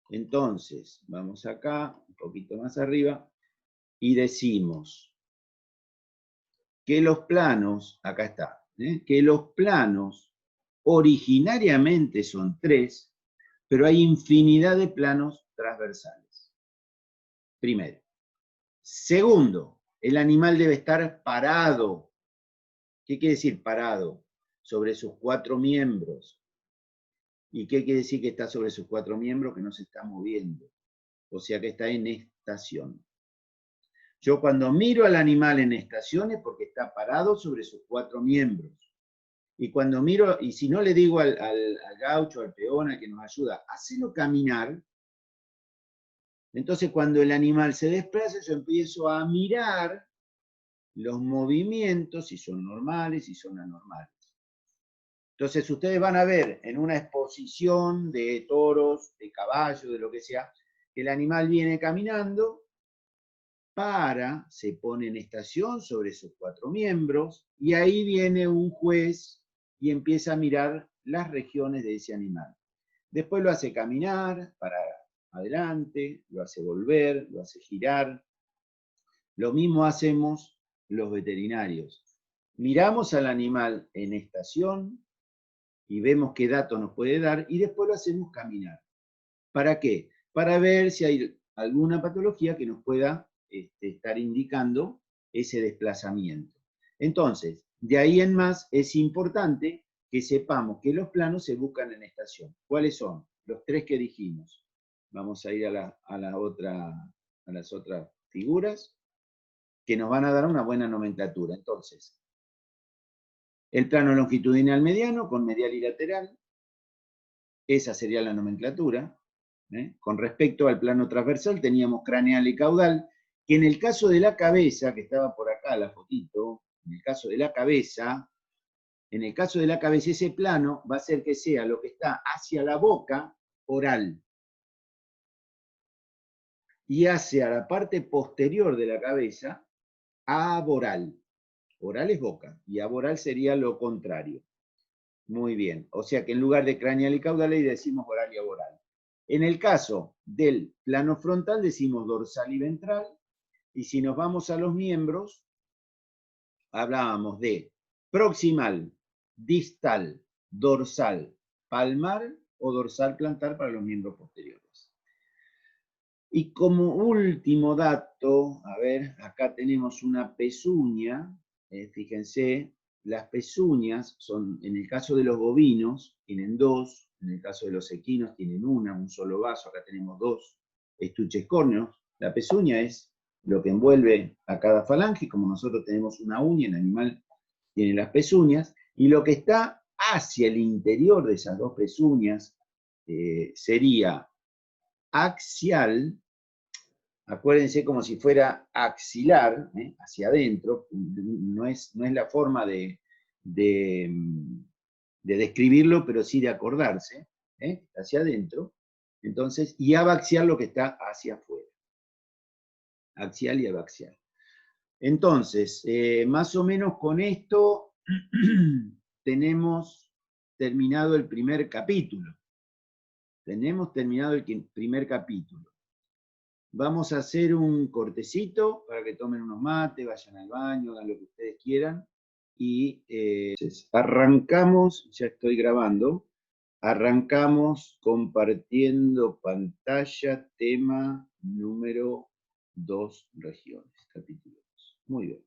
Entonces, vamos acá, un poquito más arriba, y decimos que los planos, acá está, que los planos originariamente son 3, pero hay infinidad de planos transversales. Primero. Segundo, el animal debe estar parado. ¿Qué quiere decir parado? Sobre sus 4 miembros. ¿Y qué quiere decir que está sobre sus 4 miembros? Que no se está moviendo. O sea que está en estación. Yo cuando miro al animal en estación es porque está parado sobre sus 4 miembros. Y cuando miro, y si no le digo al gaucho, al peón, al que nos ayuda, hacelo caminar, entonces cuando el animal se desplaza, yo empiezo a mirar los movimientos, si son normales, si son anormales. Entonces ustedes van a ver en una exposición de toros, de caballos, de lo que sea, que el animal viene caminando, se pone en estación sobre sus 4 miembros, y ahí viene un juez y empieza a mirar las regiones de ese animal. Después lo hace caminar para adelante, lo hace volver, lo hace girar. Lo mismo hacemos los veterinarios. Miramos al animal en estación y vemos qué datos nos puede dar y después lo hacemos caminar. ¿Para qué? Para ver si hay alguna patología que nos pueda estar indicando ese desplazamiento. Entonces, de ahí en más es importante que sepamos que los planos se buscan en estación. ¿Cuáles son? Los 3 que dijimos. Vamos a ir a las otras figuras que nos van a dar una buena nomenclatura. Entonces, el plano longitudinal mediano con medial y lateral, esa sería la nomenclatura. Con respecto al plano transversal teníamos craneal y caudal, que en el caso de la cabeza, que estaba por acá la fotito, en el caso de la cabeza ese plano va a ser que sea lo que está hacia la boca oral y hacia la parte posterior de la cabeza aboral. Oral es boca y aboral sería lo contrario. Muy bien, o sea que en lugar de craneal y caudal ahí decimos oral y aboral. En el caso del plano frontal decimos dorsal y ventral, y si nos vamos a los miembros, hablábamos de proximal, distal, dorsal, palmar o dorsal plantar para los miembros posteriores. Y como último dato, a ver, acá tenemos una pezuña, fíjense, las pezuñas son, en el caso de los bovinos, tienen 2, en el caso de los equinos tienen una, un solo vaso, acá tenemos 2 estuches córneos. La pezuña es lo que envuelve a cada falange, como nosotros tenemos una uña, el animal tiene las pezuñas, y lo que está hacia el interior de esas 2 pezuñas sería axial, acuérdense como si fuera axilar, hacia adentro, no es la forma de describirlo, pero sí de acordarse, hacia adentro, entonces, y abaxial lo que está hacia afuera. Axial y abaxial. Entonces, más o menos con esto tenemos terminado el primer capítulo. Tenemos terminado el primer capítulo. Vamos a hacer un cortecito para que tomen unos mates, vayan al baño, hagan lo que ustedes quieran. Y arrancamos, ya estoy grabando, arrancamos compartiendo pantalla, tema número 2, regiones, capítulo 2. Muy bien.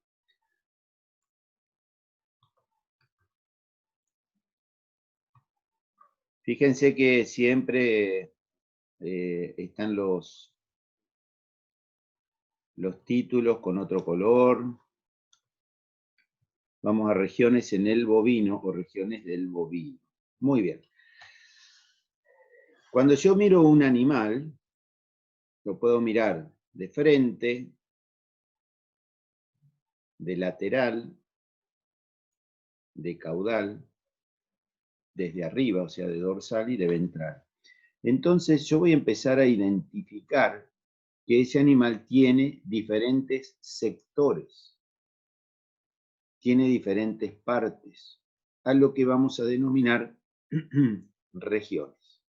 Fíjense que siempre están los títulos con otro color. Vamos a regiones en el bovino o regiones del bovino. Muy bien. Cuando yo miro un animal, lo puedo mirar de frente, de lateral, de caudal, desde arriba, o sea, de dorsal y de ventral. Entonces yo voy a empezar a identificar que ese animal tiene diferentes sectores, tiene diferentes partes, a lo que vamos a denominar regiones.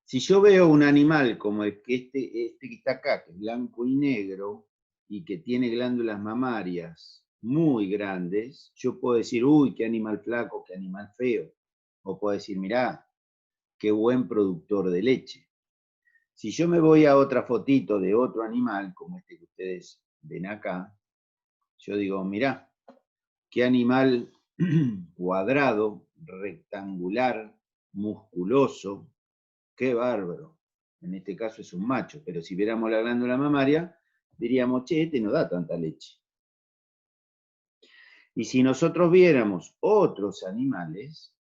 Si yo veo un animal como este que está acá, que es blanco y negro, y que tiene glándulas mamarias muy grandes, yo puedo decir, uy, qué animal flaco, qué animal feo. O puedo decir, mirá, qué buen productor de leche. Si yo me voy a otra fotito de otro animal, como este que ustedes ven acá, yo digo, mirá, qué animal cuadrado, rectangular, musculoso, qué bárbaro. En este caso es un macho, pero si viéramos la glándula mamaria, diríamos, che, este no da tanta leche. Y si nosotros viéramos otros animales,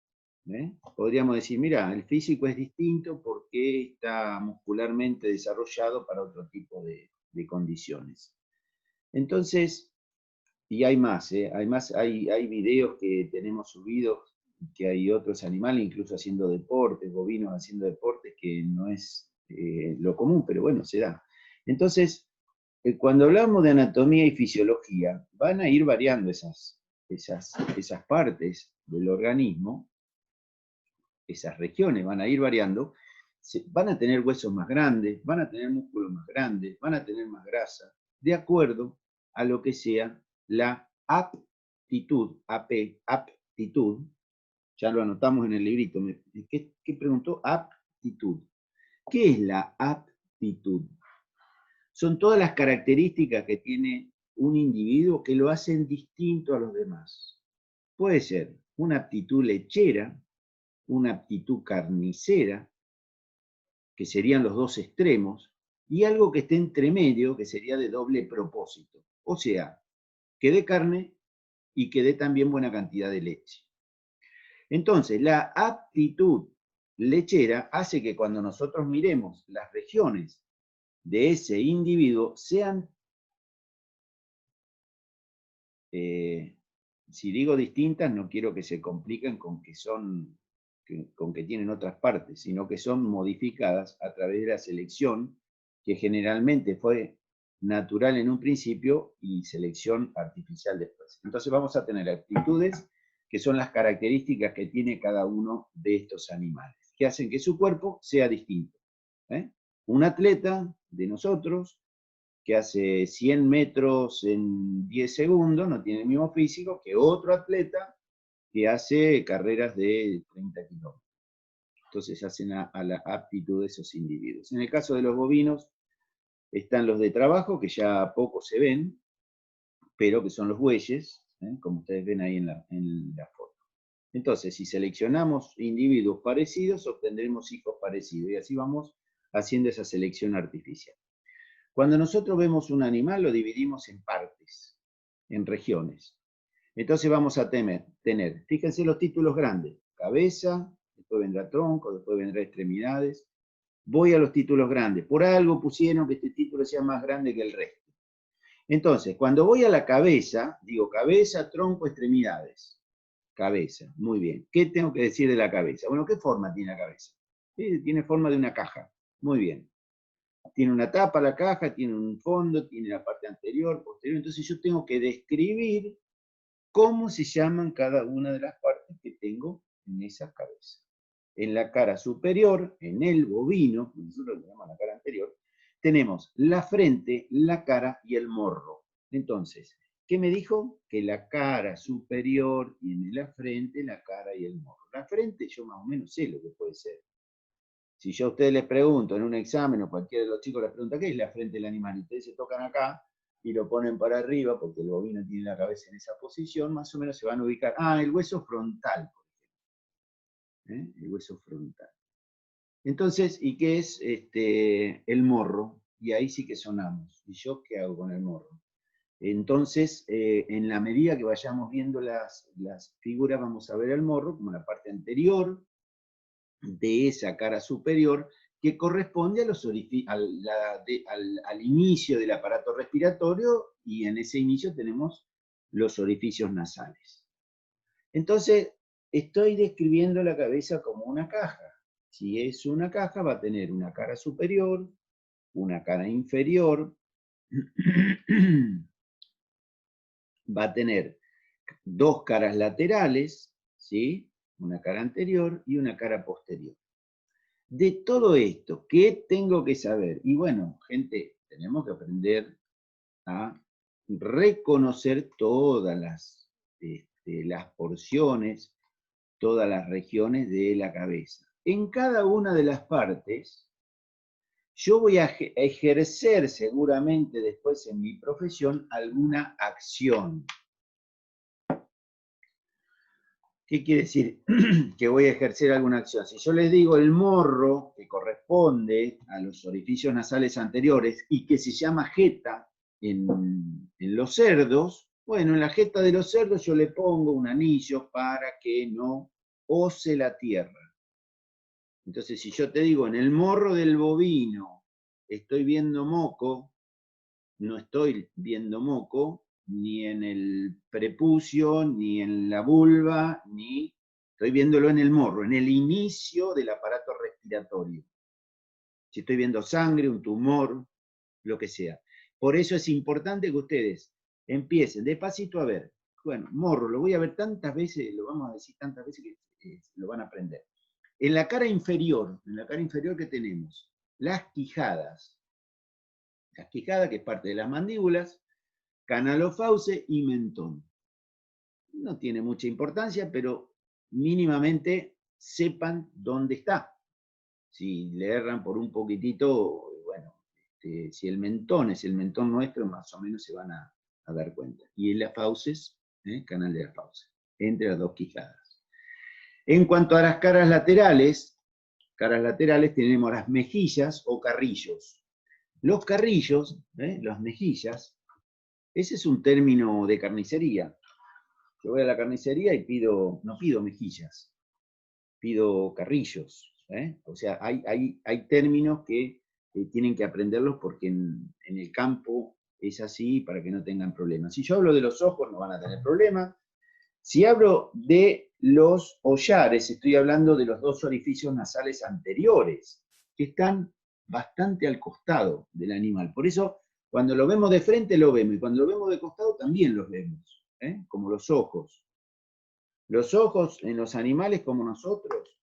podríamos decir, mira, el físico es distinto porque está muscularmente desarrollado para otro tipo de condiciones. Entonces, y hay más, hay videos que tenemos subidos, que hay otros animales, incluso haciendo deportes, bovinos haciendo deportes, que no es lo común, pero bueno, se da. Entonces, cuando hablamos de anatomía y fisiología, van a ir variando esas partes del organismo, esas regiones van a ir variando, van a tener huesos más grandes, van a tener músculos más grandes, van a tener más grasa, de acuerdo a lo que sea la aptitud, aptitud, ya lo anotamos en el librito. ¿Qué preguntó? Aptitud. ¿Qué es la aptitud? Son todas las características que tiene un individuo que lo hacen distinto a los demás. Puede ser una aptitud lechera, una aptitud carnicera, que serían los dos extremos, y algo que esté entre medio, que sería de doble propósito. O sea, que dé carne y que dé también buena cantidad de leche. Entonces, la aptitud lechera hace que cuando nosotros miremos las regiones de ese individuo sean, si digo distintas, no quiero que se compliquen con que tienen otras partes, sino que son modificadas a través de la selección, que generalmente fue natural en un principio y selección artificial después. Entonces vamos a tener aptitudes que son las características que tiene cada uno de estos animales, que hacen que su cuerpo sea distinto. Un atleta de nosotros que hace 100 metros en 10 segundos no tiene el mismo físico que otro atleta que hace carreras de 30 kilómetros. Entonces hacen a la aptitud de esos individuos. En el caso de los bovinos, están los de trabajo, que ya poco se ven, pero que son los bueyes, como ustedes ven ahí en la foto. Entonces, si seleccionamos individuos parecidos, obtendremos hijos parecidos, y así vamos haciendo esa selección artificial. Cuando nosotros vemos un animal, lo dividimos en partes, en regiones. Entonces vamos a tener, fíjense los títulos grandes, cabeza, después vendrá tronco, después vendrá extremidades. Voy a los títulos grandes. Por algo pusieron que este título sea más grande que el resto. Entonces, cuando voy a la cabeza, digo cabeza, tronco, extremidades. Cabeza, muy bien. ¿Qué tengo que decir de la cabeza? Bueno, ¿qué forma tiene la cabeza? Tiene forma de una caja. Muy bien. Tiene una tapa la caja, tiene un fondo, tiene la parte anterior, posterior. Entonces yo tengo que describir cómo se llaman cada una de las partes que tengo en esa cabeza. En la cara superior, en el bovino, nosotros le llamamos la cara anterior, tenemos la frente, la cara y el morro. Entonces, ¿qué me dijo? Que la cara superior tiene la frente, la cara y el morro. La frente yo más o menos sé lo que puede ser. Si yo a ustedes les pregunto en un examen o cualquiera de los chicos les pregunta qué es la frente del animal, y ustedes se tocan acá y lo ponen para arriba porque el bovino tiene la cabeza en esa posición, más o menos se van a ubicar. Ah, el hueso frontal, por ejemplo. El hueso frontal. Entonces, ¿y qué es el morro? Y ahí sí que sonamos. ¿Y yo qué hago con el morro? Entonces, en la medida que vayamos viendo las figuras, vamos a ver el morro como la parte anterior de esa cara superior que corresponde a los al inicio del aparato respiratorio, y en ese inicio tenemos los orificios nasales. Entonces, estoy describiendo la cabeza como una caja. Si es una caja, va a tener una cara superior, una cara inferior, va a tener dos caras laterales, ¿sí? Una cara anterior y una cara posterior. De todo esto, ¿qué tengo que saber? Y bueno, gente, tenemos que aprender a reconocer todas las porciones, todas las regiones de la cabeza. En cada una de las partes, yo voy a ejercer seguramente después en mi profesión alguna acción. ¿Qué quiere decir? Que voy a ejercer alguna acción. Si yo les digo el morro, que corresponde a los orificios nasales anteriores y que se llama jeta en los cerdos, bueno, en la jeta de los cerdos yo le pongo un anillo para que no ose la tierra. Entonces, si yo te digo en el morro del bovino estoy viendo moco, no estoy viendo moco ni en el prepucio, ni en la vulva, ni estoy viéndolo en el morro, en el inicio del aparato respiratorio. Si estoy viendo sangre, un tumor, lo que sea. Por eso es importante que ustedes empiecen despacito a ver. Bueno, morro, lo voy a ver tantas veces, lo vamos a decir tantas veces que lo van a aprender. En la cara inferior que tenemos, las quijadas, que es parte de las mandíbulas, canalofauce y mentón. No tiene mucha importancia, pero mínimamente sepan dónde está. Si le erran por un poquitito, bueno, si el mentón es el mentón nuestro, más o menos se van a dar cuenta. Y las fauces, canal de las fauces, entre las dos quijadas. En cuanto a las caras laterales tenemos las mejillas o carrillos. Los carrillos, las mejillas, ese es un término de carnicería. Yo voy a la carnicería y no pido mejillas, pido carrillos. O sea, hay términos que tienen que aprenderlos porque en el campo es así para que no tengan problemas. Si yo hablo de los ojos, no van a tener problemas. Si hablo de los hollares, estoy hablando de los dos orificios nasales anteriores, que están bastante al costado del animal. Por eso, cuando lo vemos de frente, lo vemos, y cuando lo vemos de costado, también los vemos, como los ojos. Los ojos en los animales como nosotros,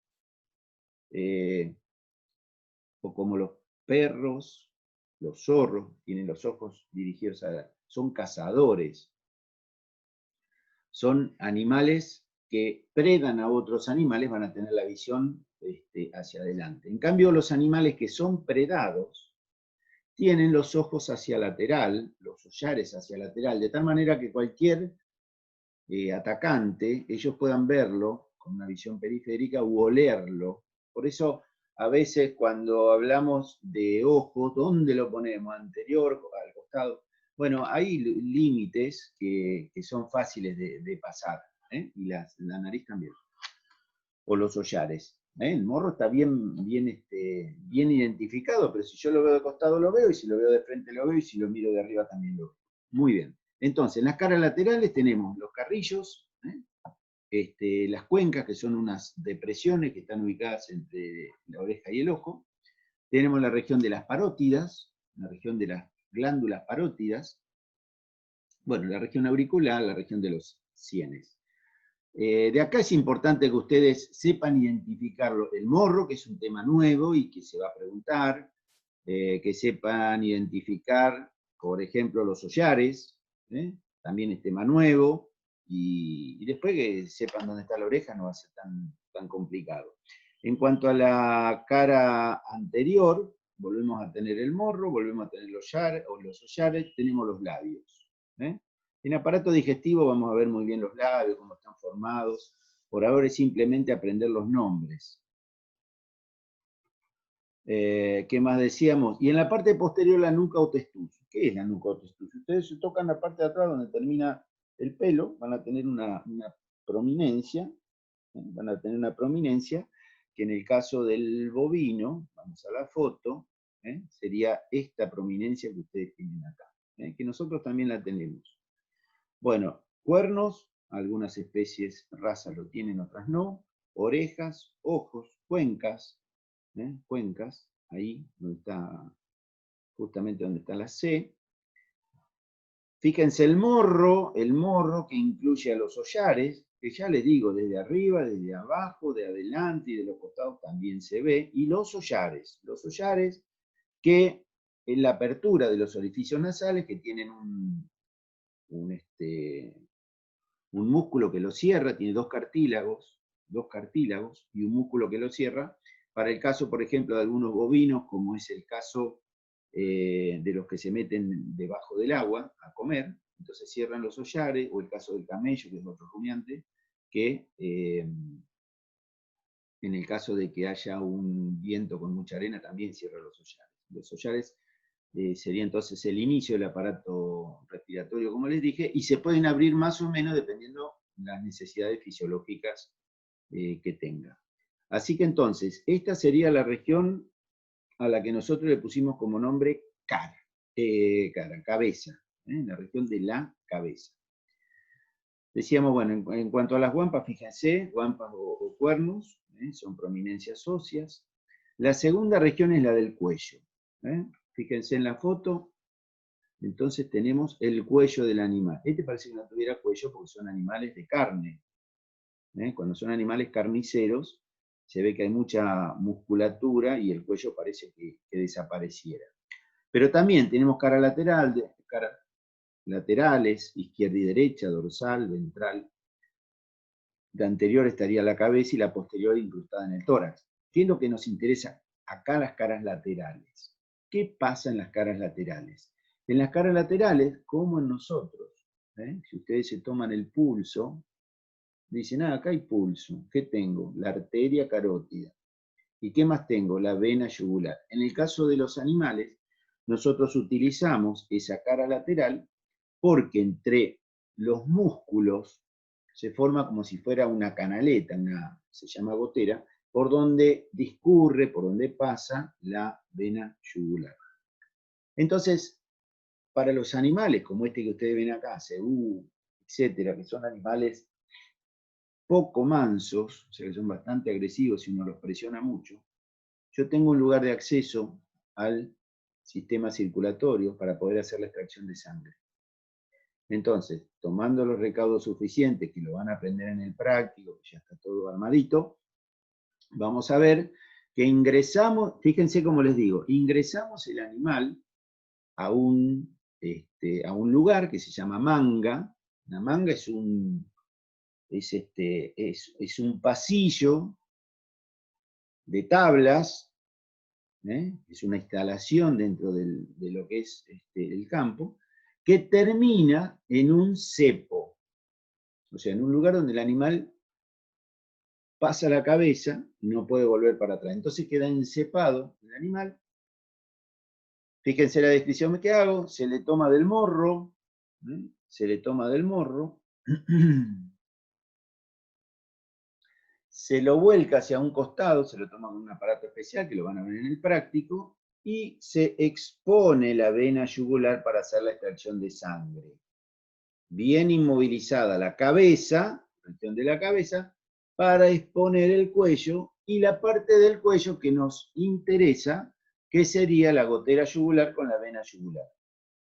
o como los perros, los zorros, tienen los ojos dirigidos son cazadores. Son animales que predan a otros animales, van a tener la visión hacia adelante. En cambio, los animales que son predados tienen los ojos hacia lateral, los hollares hacia lateral, de tal manera que cualquier atacante, ellos puedan verlo con una visión periférica u olerlo. Por eso, a veces cuando hablamos de ojos, ¿dónde lo ponemos? ¿Anterior, al costado? Bueno, hay límites que son fáciles de pasar, y la nariz también, o los hollares. El morro está bien identificado, pero si yo lo veo de costado lo veo, y si lo veo de frente lo veo, y si lo miro de arriba también lo veo. Muy bien. Entonces, en las caras laterales tenemos los carrillos, las cuencas, que son unas depresiones que están ubicadas entre la oreja y el ojo. Tenemos la región de las parótidas, la región de las glándulas parótidas. Bueno, la región auricular, la región de los sienes. De acá es importante que ustedes sepan identificarlo. El morro, que es un tema nuevo y que se va a preguntar, que sepan identificar, por ejemplo, los hollares, también es tema nuevo, y después que sepan dónde está la oreja no va a ser tan complicado. En cuanto a la cara anterior, volvemos a tener el morro, volvemos a tener los hollares, tenemos los labios. En aparato digestivo vamos a ver muy bien los labios, cómo están formados. Por ahora es simplemente aprender los nombres. ¿Qué más decíamos? Y en la parte posterior la nuca o testuz. ¿Qué es la nuca o testuz? Ustedes se tocan la parte de atrás donde termina el pelo, van a tener una prominencia, que en el caso del bovino, vamos a la foto, sería esta prominencia que ustedes tienen acá, que nosotros también la tenemos. Bueno, cuernos, algunas especies, razas lo tienen, otras no. Orejas, ojos, cuencas, cuencas, ahí donde está, justamente donde está la C. Fíjense el morro que incluye a los hollares, que ya les digo, desde arriba, desde abajo, de adelante y de los costados también se ve, y los hollares que en la apertura de los orificios nasales, que tienen un músculo que lo cierra, tiene dos cartílagos y un músculo que lo cierra, para el caso, por ejemplo, de algunos bovinos, como es el caso de los que se meten debajo del agua a comer, entonces cierran los hollares, o el caso del camello, que es otro rumiante, que en el caso de que haya un viento con mucha arena, también cierra los hollares. Los hollares sería entonces el inicio del aparato respiratorio, como les dije, y se pueden abrir más o menos dependiendo las necesidades fisiológicas que tenga. Así que entonces, esta sería la región a la que nosotros le pusimos como nombre cabeza, la región de la cabeza. Decíamos, bueno, en cuanto a las guampas, fíjense, guampas o cuernos, son prominencias óseas. La segunda región es la del cuello. Fíjense en la foto, entonces tenemos el cuello del animal. Este parece que no tuviera cuello porque son animales de carne. Cuando son animales carniceros, se ve que hay mucha musculatura y el cuello parece que desapareciera. Pero también tenemos cara laterales, izquierda y derecha, dorsal, ventral. La anterior estaría la cabeza y la posterior incrustada en el tórax. ¿Qué es lo que nos interesa acá? Las caras laterales. ¿Qué pasa en las caras laterales? En las caras laterales, como en nosotros, si ustedes se toman el pulso, dicen, acá hay pulso. ¿Qué tengo? La arteria carótida. ¿Y qué más tengo? La vena yugular. En el caso de los animales, nosotros utilizamos esa cara lateral porque entre los músculos se forma como si fuera una canaleta, se llama gotera, por donde discurre, por donde pasa la vena yugular. Entonces, para los animales, como este que ustedes ven acá, cebú, etcétera, que son animales poco mansos, o sea que son bastante agresivos si uno los presiona mucho, yo tengo un lugar de acceso al sistema circulatorio para poder hacer la extracción de sangre. Entonces, tomando los recaudos suficientes, que lo van a aprender en el práctico, que ya está todo armadito, vamos a ver que ingresamos, fíjense cómo les digo, ingresamos el animal a un lugar que se llama manga. La manga es un pasillo de tablas, es una instalación dentro de lo que es el campo, que termina en un cepo, o sea, en un lugar donde el animal pasa la cabeza y no puede volver para atrás. Entonces queda encepado el animal. Fíjense la descripción que hago, se le toma del morro, se le toma del morro, se lo vuelca hacia un costado, se lo toma con un aparato especial que lo van a ver en el práctico, y se expone la vena yugular para hacer la extracción de sangre. Bien inmovilizada la cabeza, región de la cabeza, para exponer el cuello y la parte del cuello que nos interesa, que sería la gotera yugular con la vena yugular.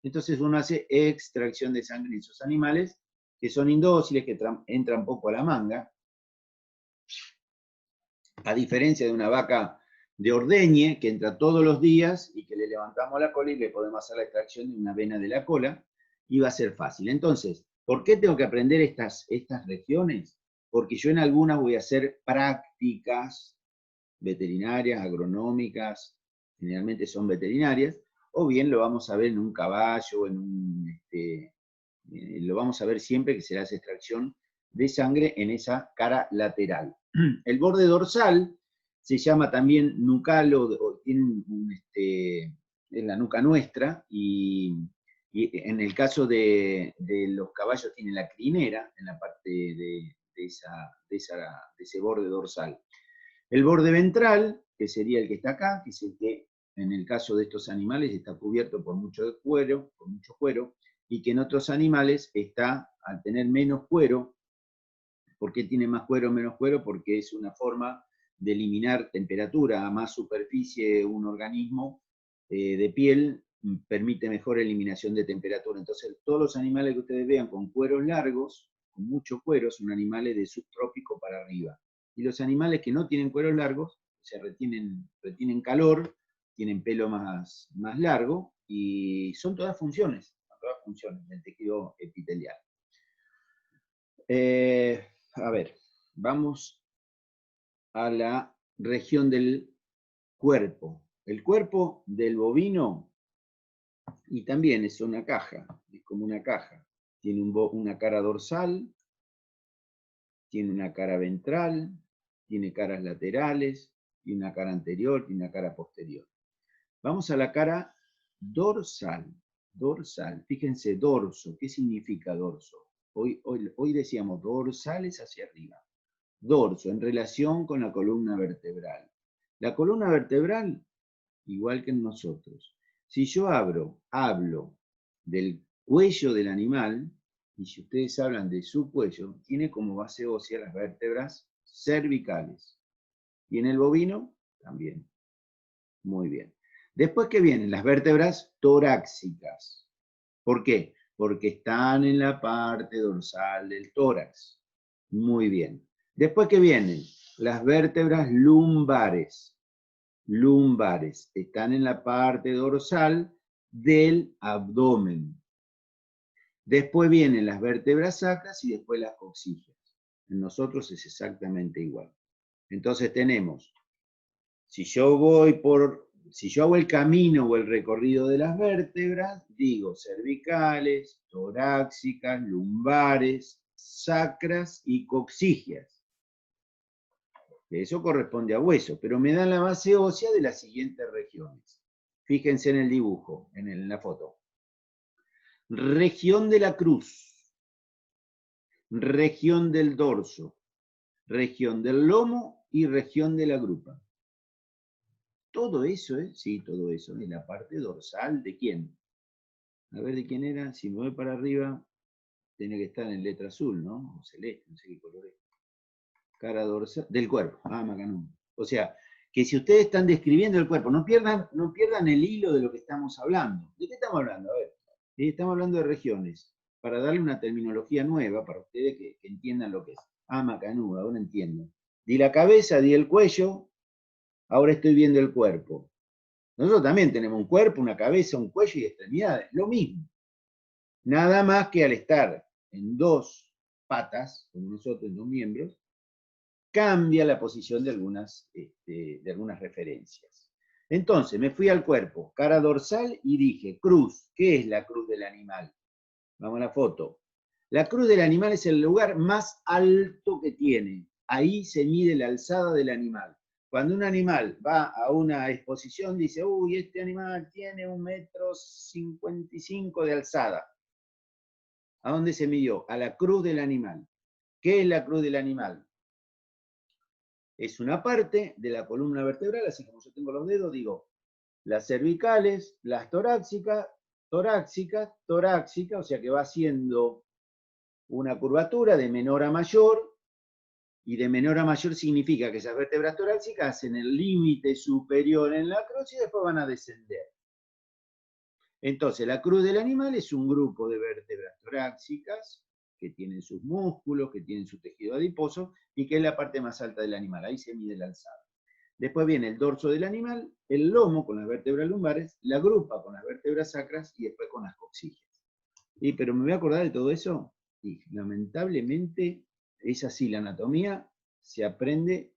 Entonces uno hace extracción de sangre en esos animales que son indóciles, que entran poco a la manga, a diferencia de una vaca de ordeñe que entra todos los días y que le levantamos la cola y le podemos hacer la extracción de una vena de la cola y va a ser fácil. Entonces, ¿por qué tengo que aprender estas regiones? Porque yo en algunas voy a hacer prácticas veterinarias, agronómicas, generalmente son veterinarias, o bien lo vamos a ver en un caballo, lo vamos a ver siempre que se le hace extracción de sangre en esa cara lateral. El borde dorsal se llama también nucal, o tiene en la nuca nuestra, y en el caso de los caballos tiene la crinera en la parte de ese borde dorsal. El borde ventral, que sería el que está acá, que es el que en el caso de estos animales está cubierto por mucho cuero, y que en otros animales está, al tener menos cuero. ¿Por qué tiene más cuero o menos cuero? Porque es una forma de eliminar temperatura. A más superficie un organismo de piel permite mejor eliminación de temperatura. Entonces, todos los animales que ustedes vean con cueros largos, con mucho cuero, son animales de subtrópico para arriba. Y los animales que no tienen cueros largos, se retienen calor, tienen pelo más largo, y son todas funciones del tejido epitelial. A ver, vamos a la región del cuerpo. El cuerpo del bovino, y también es una caja, es como una caja. Tiene una cara dorsal, tiene una cara ventral, tiene caras laterales, tiene una cara anterior, tiene una cara posterior. Vamos a la cara dorsal. Dorsal, fíjense, dorso. ¿Qué significa dorso? Hoy decíamos dorsales hacia arriba. Dorso, en relación con la columna vertebral. La columna vertebral, igual que en nosotros. Si yo hablo del cuello del animal, y si ustedes hablan de su cuello, tiene como base ósea las vértebras cervicales. Y en el bovino, también. Muy bien. Después, ¿qué vienen? Las vértebras torácicas. ¿Por qué? Porque están en la parte dorsal del tórax. Muy bien. Después, ¿qué vienen? Las vértebras lumbares. Lumbares. Están en la parte dorsal del abdomen. Después vienen las vértebras sacras y después las coxígeas. En nosotros es exactamente igual. Entonces tenemos, si yo hago el camino o el recorrido de las vértebras, digo cervicales, torácicas, lumbares, sacras y coxígeas. Eso corresponde a hueso, pero me dan la base ósea de las siguientes regiones. Fíjense en el dibujo, en la foto. Región de la cruz, región del dorso, región del lomo y región de la grupa. Todo eso, sí, todo eso, es la parte dorsal de quién. A ver de quién era, si me voy para arriba, tiene que estar en letra azul, ¿no? O celeste, no sé qué color es. Cara dorsal, del cuerpo, macanón. O sea, que si ustedes están describiendo el cuerpo, no pierdan el hilo de lo que estamos hablando. ¿De qué estamos hablando? A ver, estamos hablando de regiones, para darle una terminología nueva para ustedes que entiendan lo que es. Macanudo, ahora entiendo. Di la cabeza, di el cuello, ahora estoy viendo el cuerpo. Nosotros también tenemos un cuerpo, una cabeza, un cuello y extremidades, lo mismo. Nada más que al estar en dos patas, como nosotros, en dos miembros, cambia la posición de algunas referencias. Entonces, me fui al cuerpo, cara dorsal, y dije, cruz. ¿Qué es la cruz del animal? Vamos a la foto. La cruz del animal es el lugar más alto que tiene. Ahí se mide la alzada del animal. Cuando un animal va a una exposición, dice, uy, este animal tiene 1,55 m de alzada. ¿A dónde se midió? A la cruz del animal. ¿Qué es la cruz del animal? Es una parte de la columna vertebral, así como yo tengo los dedos, digo, las cervicales, las torácicas, o sea que va haciendo una curvatura de menor a mayor, y de menor a mayor significa que esas vértebras torácicas hacen el límite superior en la cruz y después van a descender. Entonces, la cruz del animal es un grupo de vértebras torácicas que tienen sus músculos, que tienen su tejido adiposo y que es la parte más alta del animal. Ahí se mide la alzada. Después viene el dorso del animal, el lomo con las vértebras lumbares, la grupa con las vértebras sacras y después con las coxígeas. Pero me voy a acordar de todo eso y lamentablemente es así, la anatomía se aprende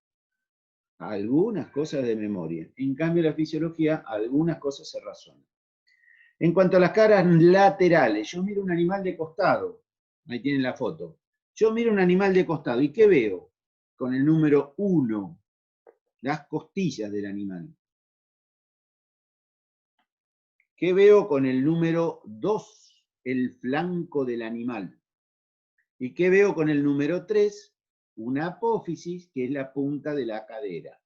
algunas cosas de memoria. En cambio, la fisiología, algunas cosas se razonan. En cuanto a las caras laterales, yo miro un animal de costado. Ahí tienen la foto. Yo miro un animal de costado. ¿Y qué veo? Con el número 1, las costillas del animal. ¿Qué veo con el número 2? El flanco del animal. ¿Y qué veo con el número 3? Una apófisis, que es la punta de la cadera.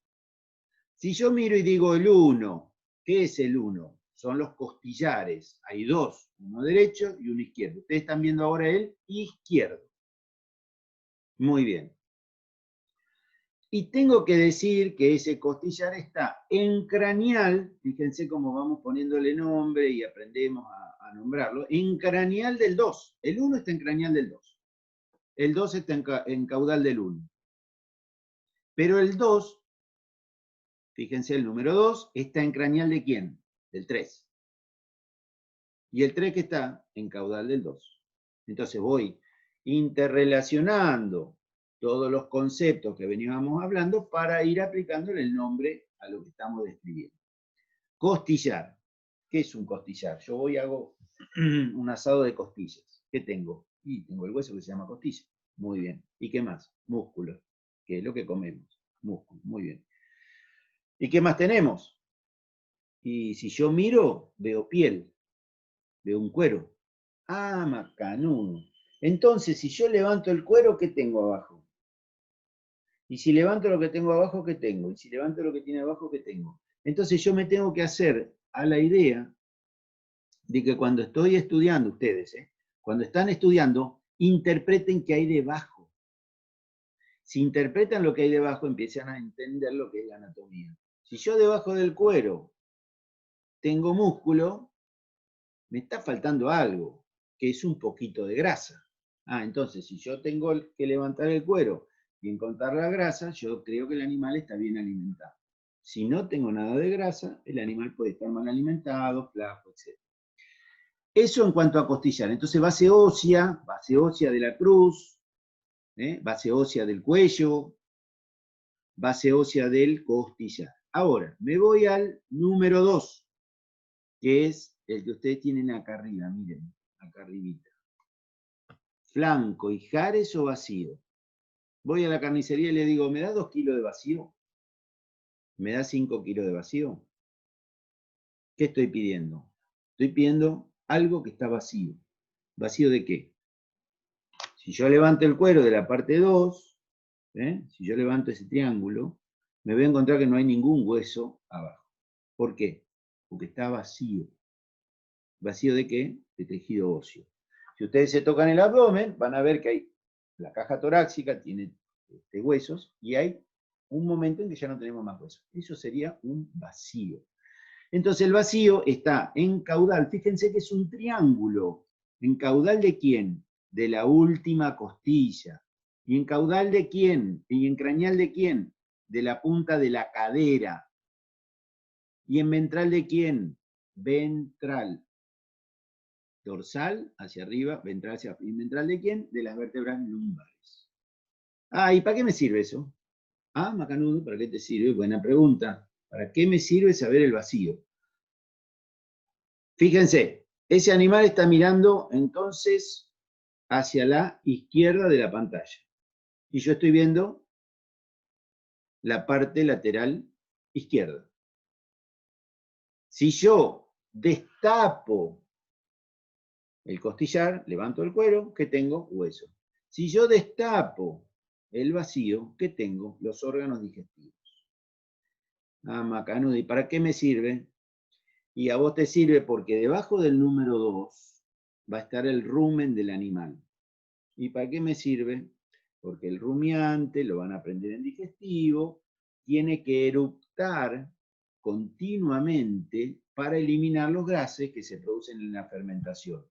Si yo miro y digo el 1, ¿qué es el 1? Son los costillares. Hay dos, uno derecho y uno izquierdo. Ustedes están viendo ahora el izquierdo. Muy bien. Y tengo que decir que ese costillar está en cranial, fíjense cómo vamos poniéndole nombre y aprendemos a nombrarlo, en cranial del 2. El 1 está en cranial del 2. El 2 está en caudal del 1. Pero el 2, fíjense, el número 2 está en cranial de quién? Del 3. Y el 3 que está en caudal del 2. Entonces voy interrelacionando todos los conceptos que veníamos hablando para ir aplicándole el nombre a lo que estamos describiendo. Costillar. ¿Qué es un costillar? Yo voy y hago un asado de costillas. ¿Qué tengo? Y tengo el hueso que se llama costilla. Muy bien. ¿Y qué más? Músculo, que es lo que comemos. Músculo, muy bien. ¿Y qué más tenemos? Y si yo miro, veo piel, veo un cuero. Ah, macanudo. Entonces, si yo levanto el cuero, ¿qué tengo abajo? Y si levanto lo que tengo abajo, ¿qué tengo? Y si levanto lo que tiene abajo, ¿qué tengo? Entonces yo me tengo que hacer a la idea de que cuando estoy estudiando, ustedes, cuando están estudiando, interpreten qué hay debajo. Si interpretan lo que hay debajo, empiezan a entender lo que es la anatomía. Si yo debajo del cuero tengo músculo, me está faltando algo, que es un poquito de grasa. Ah, entonces, si yo tengo que levantar el cuero y encontrar la grasa, yo creo que el animal está bien alimentado. Si no tengo nada de grasa, el animal puede estar mal alimentado, flaco, etc. Eso en cuanto a costillar. Entonces, base ósea de la cruz, base ósea del cuello, base ósea del costillar. Ahora, me voy al número 2, que es el que ustedes tienen acá arriba, miren, acá arribita. Flanco, ijares o vacío. Voy a la carnicería y le digo, ¿me da 2 kilos de vacío? ¿Me da 5 kilos de vacío? ¿Qué estoy pidiendo? Estoy pidiendo algo que está vacío. ¿Vacío de qué? Si yo levanto el cuero de la parte 2, si yo levanto ese triángulo, me voy a encontrar que no hay ningún hueso abajo. ¿Por qué? Porque está vacío. ¿Vacío de qué? De tejido óseo. Si ustedes se tocan el abdomen, van a ver que hay la caja torácica, tiene huesos, y hay un momento en que ya no tenemos más huesos. Eso sería un vacío. Entonces el vacío está en caudal. Fíjense que es un triángulo. ¿En caudal de quién? De la última costilla. ¿Y en caudal de quién? ¿Y en craneal de quién? De la punta de la cadera. ¿Y en ventral de quién? Ventral. Dorsal hacia arriba, ventral hacia arriba. ¿Y ventral de quién? De las vértebras lumbares. Ah, ¿y para qué me sirve eso? Ah, macanudo, ¿para qué te sirve? Buena pregunta. ¿Para qué me sirve saber el vacío? Fíjense, ese animal está mirando entonces hacia la izquierda de la pantalla. Y yo estoy viendo la parte lateral izquierda. Si yo destapo el costillar, levanto el cuero, ¿qué tengo? Hueso. Si yo destapo el vacío, ¿qué tengo? Los órganos digestivos. Ah, macanudo, ¿y para qué me sirve? Y a vos te sirve porque debajo del número 2 va a estar el rumen del animal. ¿Y para qué me sirve? Porque el rumiante, lo van a aprender en digestivo, tiene que eructar continuamente para eliminar los gases que se producen en la fermentación.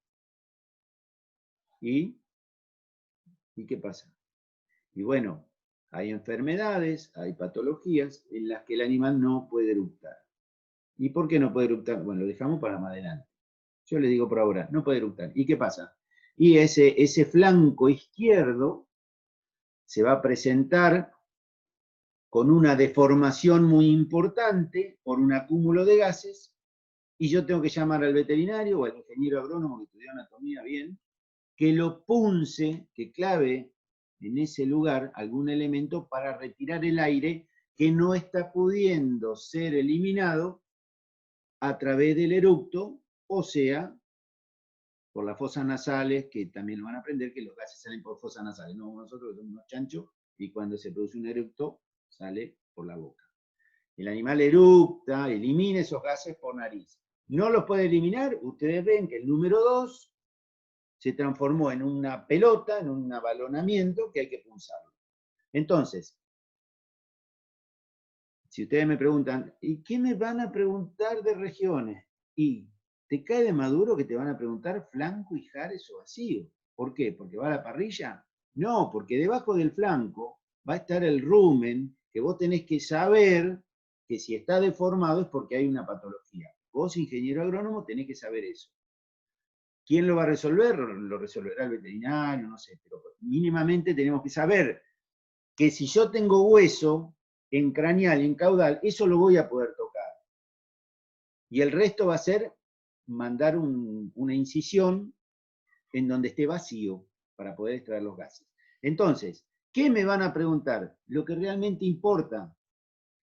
¿Y qué pasa? Y bueno, hay enfermedades, hay patologías en las que el animal no puede eructar. ¿Y por qué no puede eructar? Bueno, lo dejamos para más adelante. Yo le digo por ahora, no puede eructar. ¿Y qué pasa? Y ese flanco izquierdo se va a presentar con una deformación muy importante por un acúmulo de gases, y yo tengo que llamar al veterinario o al ingeniero agrónomo que estudió anatomía bien, que lo punce, que clave en ese lugar algún elemento para retirar el aire que no está pudiendo ser eliminado a través del eructo, o sea, por las fosas nasales, que también lo van a aprender, que los gases salen por fosas nasales. No, nosotros somos unos chanchos, y cuando se produce un eructo, sale por la boca. El animal eructa, elimina esos gases por nariz. No los puede eliminar, ustedes ven que el número 2 se transformó en una pelota, en un abalonamiento que hay que punzarlo. Entonces, si ustedes me preguntan, ¿y qué me van a preguntar de regiones? Y te cae de maduro que te van a preguntar flanco, ijares o vacío. ¿Por qué? ¿Porque va a la parrilla? No, porque debajo del flanco va a estar el rumen, que vos tenés que saber que si está deformado es porque hay una patología. Vos, ingeniero agrónomo, tenés que saber eso. ¿Quién lo va a resolver? Lo resolverá el veterinario, no sé, pero mínimamente tenemos que saber que si yo tengo hueso en craneal y en caudal, eso lo voy a poder tocar. Y el resto va a ser mandar una incisión en donde esté vacío para poder extraer los gases. Entonces, ¿qué me van a preguntar? Lo que realmente importa.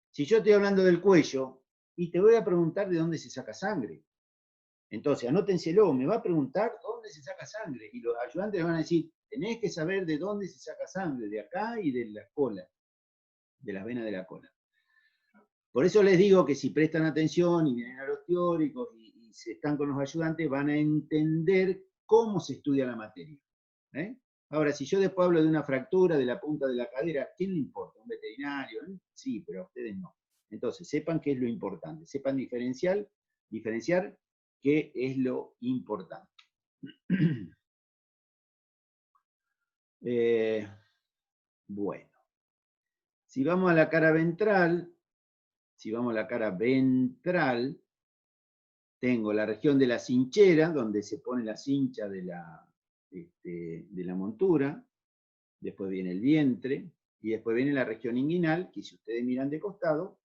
Si yo estoy hablando del cuello, y te voy a preguntar de dónde se saca sangre. Entonces, anótenselo, me va a preguntar dónde se saca sangre. Y los ayudantes le van a decir, tenés que saber de dónde se saca sangre, de acá y de la cola, de las venas de la cola. Por eso les digo que si prestan atención y vienen a los teóricos y se están con los ayudantes, van a entender cómo se estudia la materia. ¿Eh? Ahora, si yo después hablo de una fractura de la punta de la cadera, ¿quién le importa? ¿Un veterinario? Sí, pero a ustedes no. Entonces, sepan qué es lo importante, sepan diferenciar qué es lo importante. Bueno, si vamos a la cara ventral, tengo la región de la cinchera, donde se pone la cincha de la montura, después viene el vientre, y después viene la región inguinal, que si ustedes miran de costado,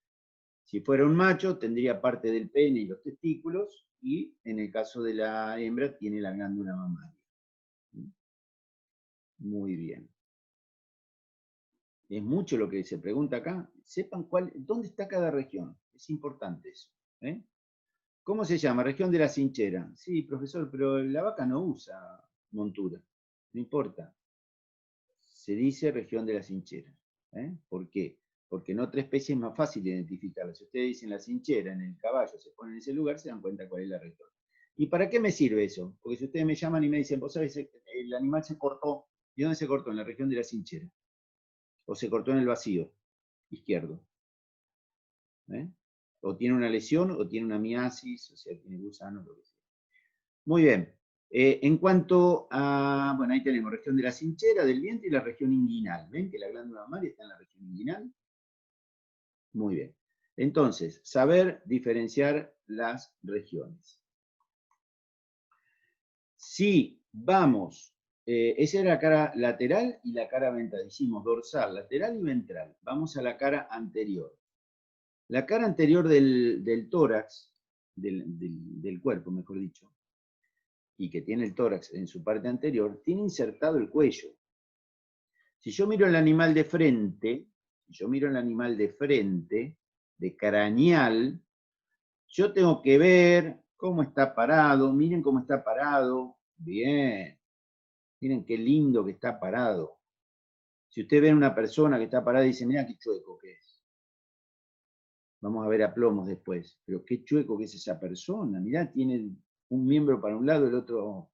si fuera un macho, tendría parte del pene y los testículos, y en el caso de la hembra, tiene la glándula mamaria. Muy bien. Es mucho lo que se pregunta acá. Sepan dónde está cada región. Es importante eso. ¿Eh? ¿Cómo se llama? Región de la cinchera. Sí, profesor, pero la vaca no usa montura. No importa. Se dice región de la cinchera. ¿Eh? ¿Por qué? Porque en otra especie es más fácil identificarla. Si ustedes dicen la cinchera en el caballo, se pone en ese lugar, se dan cuenta cuál es la región. ¿Y para qué me sirve eso? Porque si ustedes me llaman y me dicen, vos sabés, el animal se cortó. ¿Y dónde se cortó? En la región de la cinchera. O se cortó en el vacío izquierdo. ¿Eh? O tiene una lesión, o tiene una miasis, o sea, tiene gusano, lo que sea. Muy bien. En cuanto a, bueno, ahí tenemos región de la cinchera, del vientre y la región inguinal. ¿Ven que la glándula mamaria está en la región inguinal? Muy bien. Entonces, saber diferenciar las regiones. Si vamos, esa era la cara lateral y la cara ventral. Hicimos dorsal, lateral y ventral. Vamos a la cara anterior. La cara anterior del tórax, del cuerpo, mejor dicho, y que tiene el tórax en su parte anterior, tiene insertado el cuello. Si yo miro el animal de frente, de craneal, yo tengo que ver cómo está parado. Miren cómo está parado. Bien. Miren qué lindo que está parado. Si usted ve a una persona que está parada y dice, mira qué chueco que es. Vamos a ver a plomos después. Pero qué chueco que es esa persona. Mirá, tiene un miembro para un lado, el otro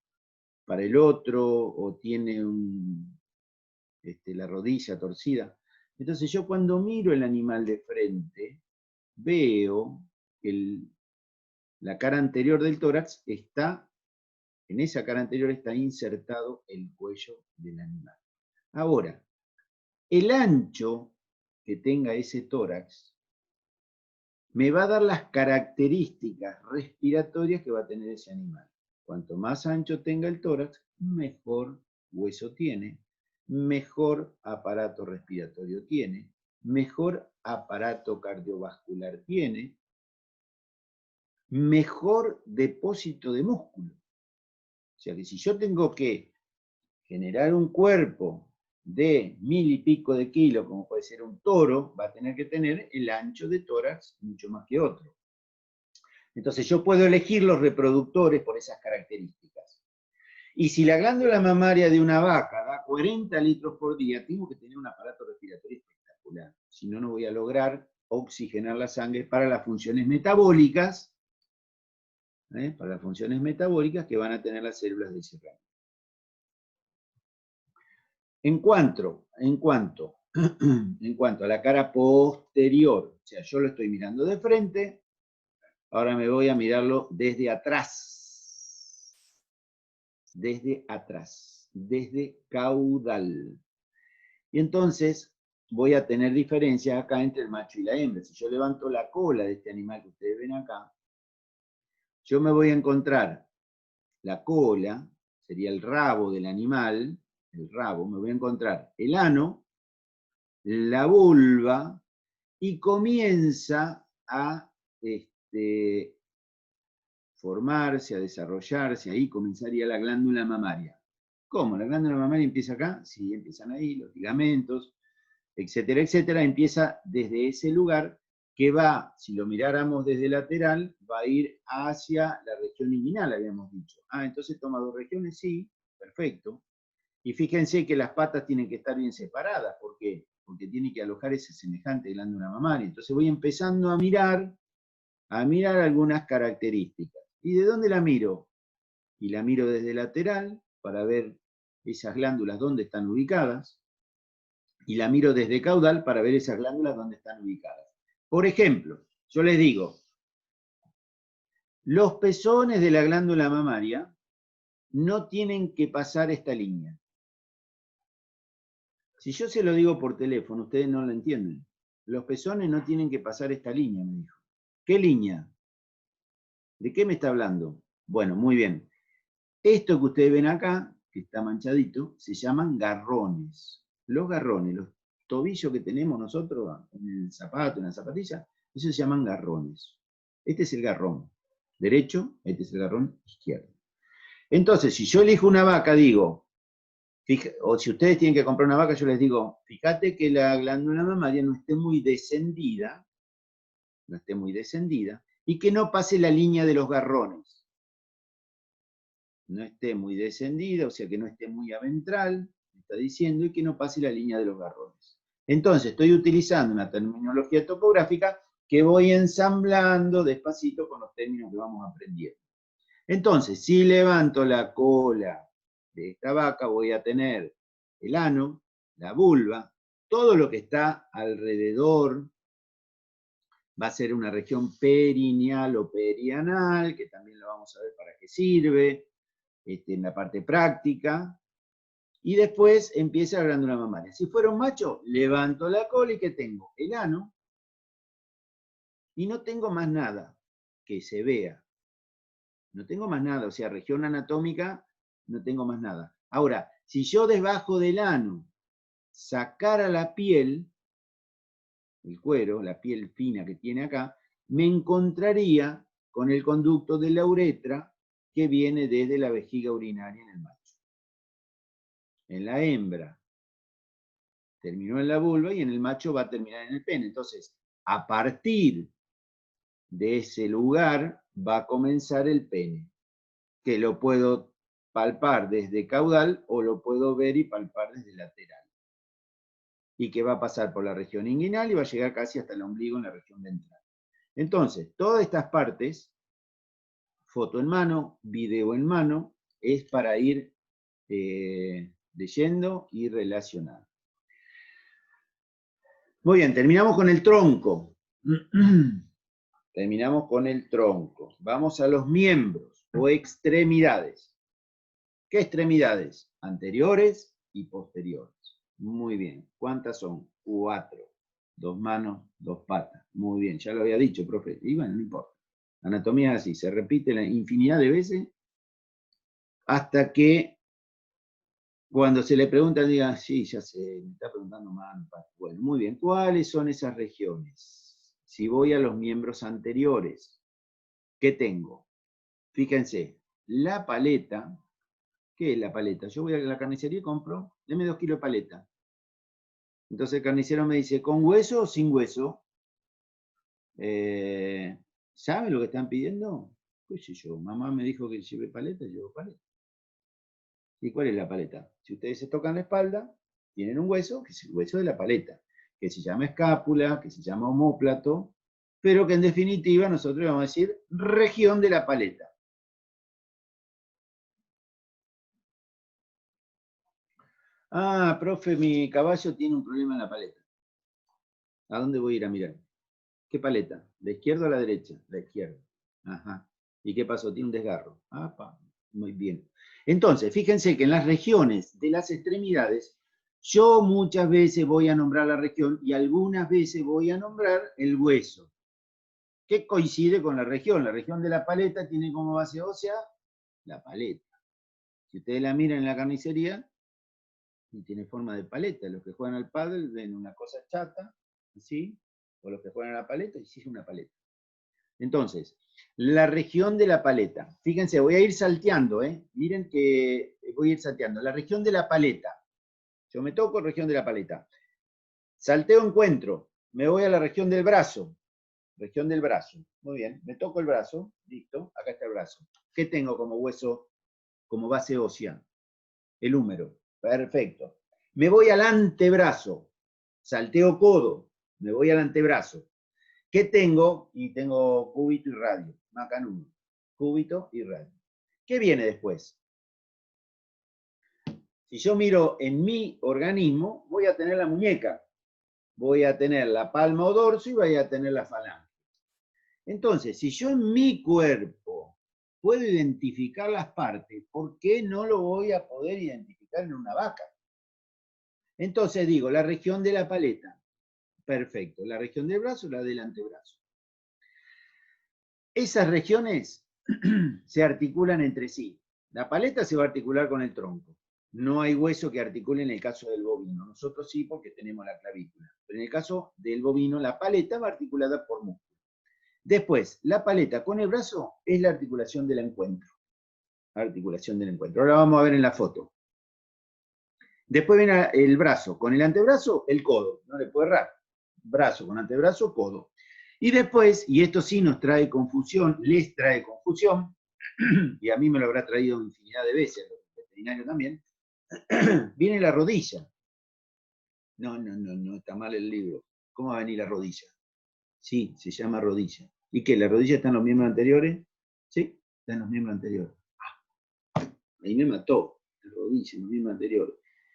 para el otro, o tiene la rodilla torcida. Entonces yo cuando miro el animal de frente, veo que la cara anterior del tórax en esa cara anterior está insertado el cuello del animal. Ahora, el ancho que tenga ese tórax me va a dar las características respiratorias que va a tener ese animal. Cuanto más ancho tenga el tórax, mejor hueso tiene, mejor aparato respiratorio tiene, mejor aparato cardiovascular tiene, mejor depósito de músculo. O sea que si yo tengo que generar un cuerpo de 1000 y pico de kilos, como puede ser un toro, va a tener que tener el ancho de tórax mucho más que otro. Entonces yo puedo elegir los reproductores por esas características. Y si la glándula mamaria de una vaca da 40 litros por día, tengo que tener un aparato respiratorio espectacular. Si no, no voy a lograr oxigenar la sangre para las funciones metabólicas, que van a tener las células de ese rango. En cuanto a la cara posterior, o sea, yo lo estoy mirando de frente, ahora me voy a mirarlo desde atrás, desde caudal. Y entonces voy a tener diferencias acá entre el macho y la hembra. Si yo levanto la cola de este animal que ustedes ven acá, yo me voy a encontrar la cola, sería el rabo del animal, me voy a encontrar el ano, la vulva, y comienza a formarse, a desarrollarse, ahí comenzaría la glándula mamaria. ¿Cómo? ¿La glándula mamaria empieza acá? Sí, empiezan ahí, los ligamentos, etcétera, etcétera. Empieza desde ese lugar que va, si lo miráramos desde lateral, va a ir hacia la región inguinal, habíamos dicho. Ah, entonces toma dos regiones, sí, perfecto. Y fíjense que las patas tienen que estar bien separadas. ¿Por qué? Porque tiene que alojar ese semejante glándula mamaria. Entonces voy empezando a mirar algunas características. ¿Y de dónde la miro? Y la miro desde lateral para ver esas glándulas dónde están ubicadas. Y la miro desde caudal para ver esas glándulas dónde están ubicadas. Por ejemplo, yo les digo, los pezones de la glándula mamaria no tienen que pasar esta línea. Si yo se lo digo por teléfono, ustedes no lo entienden. Los pezones no tienen que pasar esta línea, me dijo. ¿Qué línea? ¿De qué me está hablando? Bueno, muy bien. Esto que ustedes ven acá, que está manchadito, se llaman garrones. Los garrones, los tobillos que tenemos nosotros en el zapato, en la zapatilla, esos se llaman garrones. Este es el garrón derecho, este es el garrón izquierdo. Entonces, si yo elijo una vaca, digo, o si ustedes tienen que comprar una vaca, yo les digo, fíjate que la glándula mamaria no esté muy descendida, y que no pase la línea de los garrones. No esté muy descendida, o sea que no esté muy aventral, me está diciendo, y que no pase la línea de los garrones. Entonces, estoy utilizando una terminología topográfica que voy ensamblando despacito con los términos que vamos aprendiendo. Entonces, si levanto la cola de esta vaca, voy a tener el ano, la vulva, todo lo que está alrededor va a ser una región perineal o perianal, que también lo vamos a ver para qué sirve, en la parte práctica, y después empieza la glándula mamaria. Si fuera un macho, levanto la cola y ¿qué tengo? El ano, y no tengo más nada que se vea. No tengo más nada, o sea, región anatómica, no tengo más nada. Ahora, si yo debajo del ano sacara la piel, el cuero, la piel fina que tiene acá, me encontraría con el conducto de la uretra que viene desde la vejiga urinaria en el macho. En la hembra terminó en la vulva y en el macho va a terminar en el pene. Entonces, a partir de ese lugar va a comenzar el pene, que lo puedo palpar desde caudal o lo puedo ver y palpar desde lateral. Y que va a pasar por la región inguinal y va a llegar casi hasta el ombligo en la región ventral. Entonces, todas estas partes, foto en mano, video en mano, es para ir leyendo y relacionando. Muy bien, terminamos con el tronco. Terminamos con el tronco. Vamos a los miembros o extremidades. ¿Qué extremidades? Anteriores y posteriores. Muy bien. ¿Cuántas son? 4. 2 manos, 2 patas. Muy bien, ya lo había dicho, profe. Y bueno, no importa. Anatomía es así, se repite la infinidad de veces hasta que cuando se le pregunta diga, sí, ya sé, me está preguntando mano, pata. Bueno, muy bien. ¿Cuáles son esas regiones? Si voy a los miembros anteriores, ¿qué tengo? Fíjense, la paleta. ¿Qué es la paleta? Yo voy a la carnicería y compro, deme 2 kilos de paleta. Entonces el carnicero me dice, ¿con hueso o sin hueso? ¿Saben lo que están pidiendo? Pues yo, mamá me dijo que lleve paleta, llevo paleta. ¿Y cuál es la paleta? Si ustedes se tocan la espalda, tienen un hueso, que es el hueso de la paleta, que se llama escápula, que se llama omóplato, pero que en definitiva nosotros vamos a decir región de la paleta. Ah, profe, mi caballo tiene un problema en la paleta. ¿A dónde voy a ir a mirar? ¿Qué paleta? ¿La izquierda o la derecha? La izquierda. Ajá. ¿Y qué pasó? Tiene un desgarro. Apa, muy bien. Entonces, fíjense que en las regiones de las extremidades, yo muchas veces voy a nombrar la región y algunas veces voy a nombrar el hueso. ¿Qué coincide con la región? La región de la paleta tiene como base ósea la paleta. Si ustedes la miran en la carnicería, y tiene forma de paleta. Los que juegan al pádel ven una cosa chata, así, o los que juegan a la paleta, y sí es una paleta. Entonces, la región de la paleta. Fíjense, voy a ir salteando, miren que voy a ir salteando. La región de la paleta. Yo me toco región de la paleta. Salteo encuentro. Me voy a la región del brazo. Región del brazo. Muy bien. Me toco el brazo. Listo. Acá está el brazo. ¿Qué tengo como hueso, como base ósea? El húmero. Perfecto. Me voy al antebrazo. Salteo codo. Me voy al antebrazo. ¿Qué tengo? Y tengo cúbito y radio. Macanudo. Cúbito y radio. ¿Qué viene después? Si yo miro en mi organismo, voy a tener la muñeca. Voy a tener la palma o dorso y voy a tener la falange. Entonces, si yo en mi cuerpo puedo identificar las partes, ¿por qué no lo voy a poder identificar en una vaca? Entonces digo, la región de la paleta. Perfecto. La región del brazo, la del antebrazo. Esas regiones se articulan entre sí. La paleta se va a articular con el tronco. No hay hueso que articule en el caso del bovino. Nosotros sí, porque tenemos la clavícula. Pero en el caso del bovino, la paleta va articulada por músculo. Después, la paleta con el brazo es la articulación del encuentro. Articulación del encuentro. Ahora vamos a ver en la foto. Después viene el brazo. Con el antebrazo, el codo. No le puedo errar. Brazo con antebrazo, codo. Y después, y esto sí nos trae confusión, les trae confusión, y a mí me lo habrá traído infinidad de veces, los veterinarios también, viene la rodilla. No, está mal el libro. ¿Cómo va a venir la rodilla? Sí, se llama rodilla. ¿Y qué? ¿La rodilla está en los miembros anteriores? Sí, está en los miembros anteriores. Ahí me mató, la rodilla, en los miembros anteriores.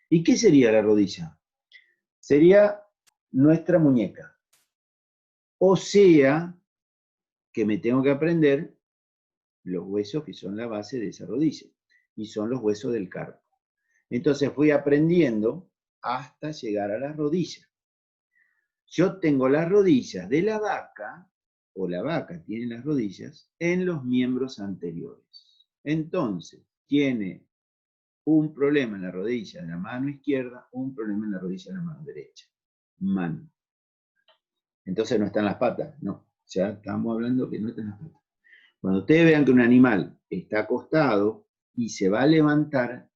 ¿Y qué sería la rodilla? Sería nuestra muñeca. O sea, que me tengo que aprender los huesos que son la base de esa rodilla. Y son los huesos del carpo. Entonces fui aprendiendo hasta llegar a las rodillas. Yo tengo las rodillas de la vaca, o la vaca tiene las rodillas, en los miembros anteriores. Entonces, tiene un problema en la rodilla de la mano izquierda, un problema en la rodilla de la mano derecha. Mano. Entonces no están las patas, no. Ya estamos hablando que no están las patas. Cuando ustedes vean que un animal está acostado y se va a levantar,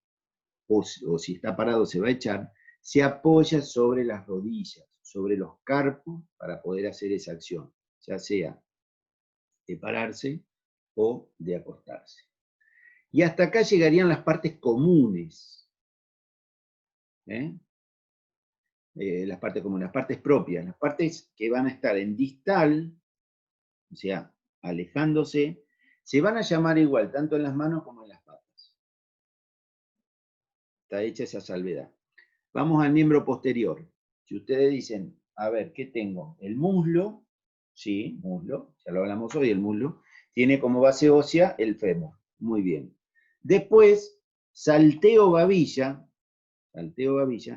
o si está parado se va a echar, se apoya sobre las rodillas, sobre los carpos, para poder hacer esa acción, ya sea de pararse o de acostarse. Y hasta acá llegarían las partes comunes. Las partes comunes, las partes propias, las partes que van a estar en distal, o sea, alejándose, se van a llamar igual, tanto en las manos como en las patas. Está hecha esa salvedad. Vamos al miembro posterior. Si ustedes dicen, a ver, ¿qué tengo? El muslo, sí, muslo, ya lo hablamos hoy, el muslo, tiene como base ósea el fémur. Muy bien. Después, salteo babilla,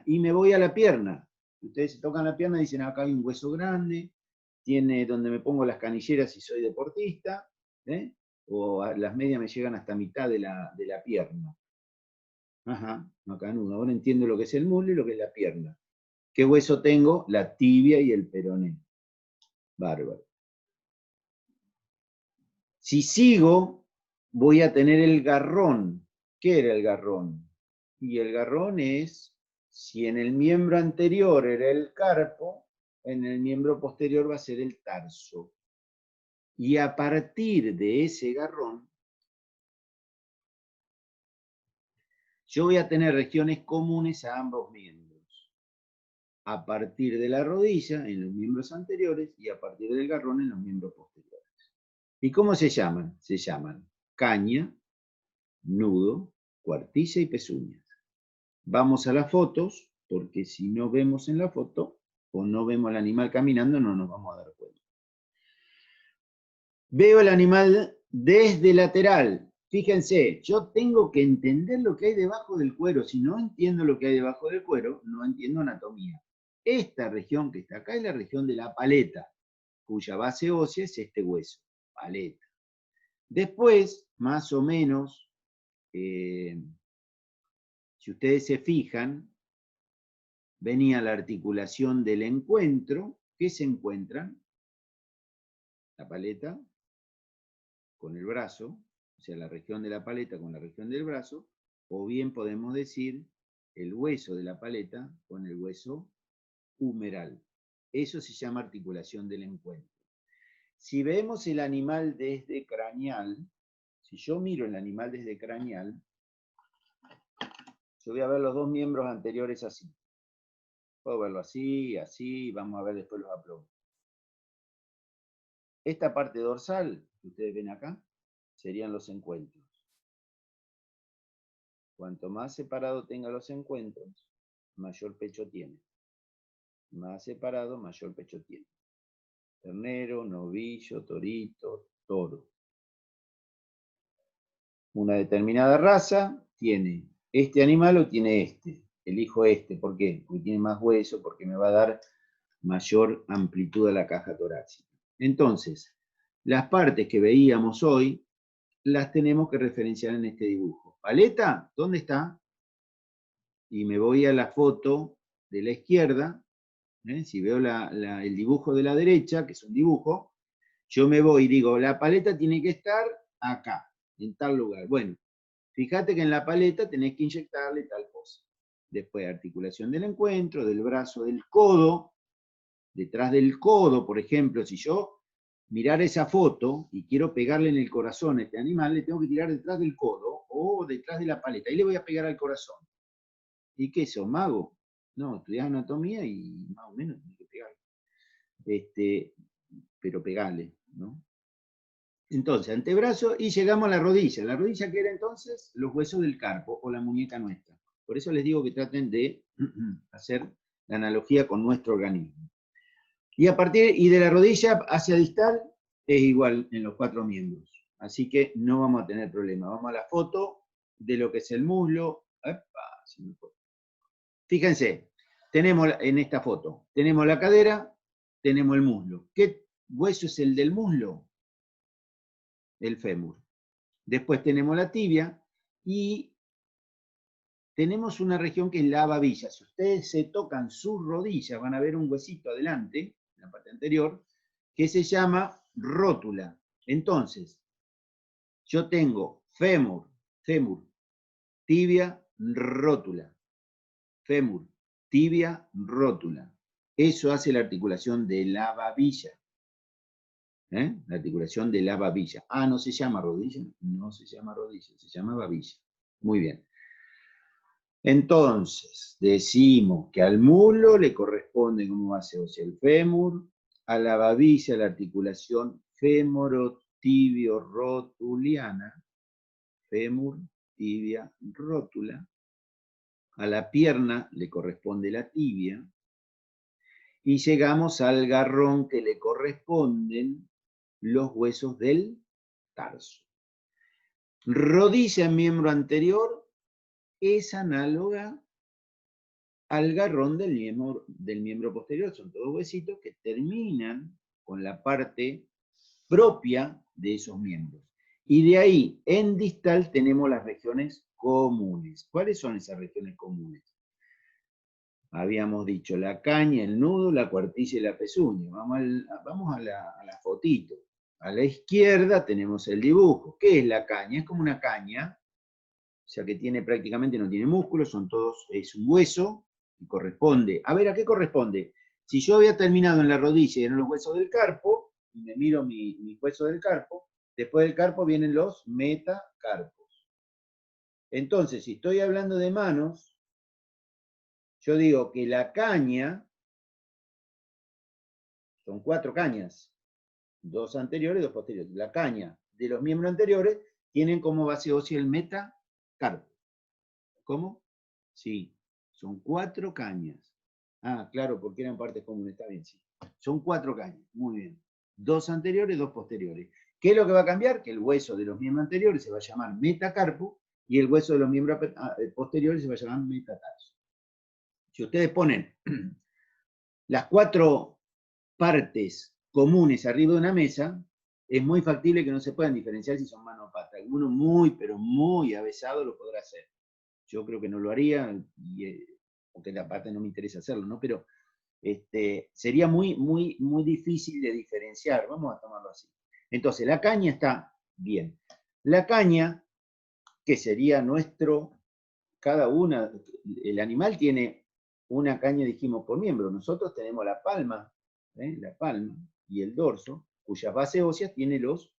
y me voy a la pierna. Ustedes se tocan la pierna y dicen, acá hay un hueso grande, tiene donde me pongo las canilleras si soy deportista, o las medias me llegan hasta mitad de la pierna. Ajá, macanudo. Ahora entiendo lo que es el muslo y lo que es la pierna. ¿Qué hueso tengo? La tibia y el peroné. Bárbaro. Si sigo, voy a tener el garrón. ¿Qué era el garrón? Y el garrón es, si en el miembro anterior era el carpo, en el miembro posterior va a ser el tarso. Y a partir de ese garrón, yo voy a tener regiones comunes a ambos miembros. A partir de la rodilla, en los miembros anteriores, y a partir del garrón, en los miembros posteriores. ¿Y cómo se llaman? Se llaman caña, nudo, cuartilla y pezuñas. Vamos a las fotos, porque si no vemos en la foto, o no vemos al animal caminando, no nos vamos a dar cuenta. Veo el animal desde lateral. Fíjense, yo tengo que entender lo que hay debajo del cuero. Si no entiendo lo que hay debajo del cuero, no entiendo anatomía. Esta región que está acá es la región de la paleta, cuya base ósea es este hueso, paleta. Después, más o menos, si ustedes se fijan, venía la articulación del encuentro. ¿Qué se encuentran? La paleta, con el brazo, o sea, la región de la paleta con la región del brazo, o bien podemos decir el hueso de la paleta con el hueso humeral. Eso se llama articulación del encuentro. Si vemos el animal desde craneal, si yo miro el animal desde craneal, yo voy a ver los dos miembros anteriores así. Puedo verlo así, así, vamos a ver después los aplomos. Esta parte dorsal, que ustedes ven acá, serían los encuentros. Cuanto más separado tenga los encuentros, mayor pecho tiene. Más separado, mayor pecho tiene. Ternero, novillo, torito, toro. Una determinada raza tiene este animal o tiene este. Elijo este, ¿por qué? Porque tiene más hueso, porque me va a dar mayor amplitud a la caja torácica. Entonces, las partes que veíamos hoy las tenemos que referenciar en este dibujo. ¿Paleta? ¿Dónde está? Y me voy a la foto de la izquierda. Si veo el dibujo de la derecha, que es un dibujo, yo me voy y digo, la paleta tiene que estar acá, en tal lugar. Bueno, fíjate que en la paleta tenés que inyectarle tal cosa. Después, articulación del encuentro, del brazo, del codo. Detrás del codo, por ejemplo, si yo mirar esa foto y quiero pegarle en el corazón a este animal, le tengo que tirar detrás del codo o detrás de la paleta. Ahí le voy a pegar al corazón. ¿Y qué sos, mago? No, estudiás anatomía y más o menos tenés que pegarle. Pero pegale, ¿no? Entonces, antebrazo y llegamos a la rodilla. ¿La rodilla qué era entonces? Los huesos del carpo o la muñeca nuestra. Por eso les digo que traten de hacer la analogía con nuestro organismo. Y de la rodilla hacia distal es igual en los 4 miembros. Así que no vamos a tener problema. Vamos a la foto de lo que es el muslo. ¡Epa! Se me fue. Fíjense, tenemos en esta foto, tenemos la cadera, tenemos el muslo. ¿Qué hueso es el del muslo? El fémur. Después tenemos la tibia y tenemos una región que es la babilla. Si ustedes se tocan sus rodillas, van a ver un huesito adelante, en la parte anterior, que se llama rótula. Entonces, yo tengo fémur, tibia, rótula. Fémur, tibia, rótula. Eso hace la articulación de la babilla. La articulación de la babilla. Ah, ¿no se llama rodilla? No se llama rodilla, se llama babilla. Muy bien. Entonces, decimos que al muslo le corresponde como base ósea el fémur, a la babilla la articulación fémoro-tibio-rotuliana, fémur, tibia, rótula, a la pierna le corresponde la tibia, y llegamos al garrón que le corresponden los huesos del tarso. Rodilla en miembro anterior es análoga al garrón del miembro posterior. Son todos huesitos que terminan con la parte propia de esos miembros. Y de ahí, en distal, tenemos las regiones comunes. ¿Cuáles son esas regiones comunes? Habíamos dicho la caña, el nudo, la cuartilla y la pezuña. Vamos a la fotito. A la izquierda tenemos el dibujo. ¿Qué es la caña? Es como una caña, o sea que prácticamente no tiene músculos, es un hueso, y corresponde. A ver, ¿a qué corresponde? Si yo había terminado en la rodilla y en los huesos del carpo, y me miro mi hueso del carpo, después del carpo vienen los metacarpos. Entonces, si estoy hablando de manos, yo digo que la caña, son 4 cañas, 2 anteriores y 2 posteriores. La caña de los miembros anteriores tienen como base ósea el metacarpo. ¿Cómo? Sí, son 4 cañas. Ah, claro, porque eran partes comunes, está bien, sí. Son 4 cañas, muy bien. 2 anteriores y 2 posteriores. ¿Qué es lo que va a cambiar? Que el hueso de los miembros anteriores se va a llamar metacarpo y el hueso de los miembros posteriores se va a llamar metatarso. Si ustedes ponen las 4 partes comunes arriba de una mesa, es muy factible que no se puedan diferenciar si son mano o pata. Alguno muy, pero muy avesado lo podrá hacer. Yo creo que no lo haría, porque la pata no me interesa hacerlo, ¿no? Pero sería muy, muy, muy difícil de diferenciar. Vamos a tomarlo así. Entonces, la caña está Bien. La caña, que sería cada una, el animal tiene una caña, dijimos, por miembro. Nosotros tenemos la palma y el dorso, cuyas bases óseas tiene los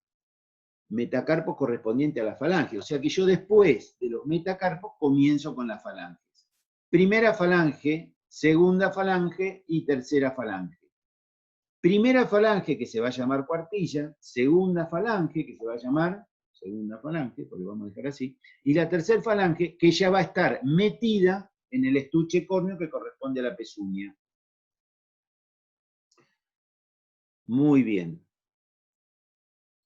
metacarpos correspondientes a la falange. O sea que yo después de los metacarpos comienzo con las falanges. Primera falange, segunda falange y tercera falange. Primera falange que se va a llamar cuartilla, segunda falange que se va a llamar segunda falange, porque vamos a dejar así, y la tercera falange que ya va a estar metida en el estuche córneo que corresponde a la pezuña. Muy bien.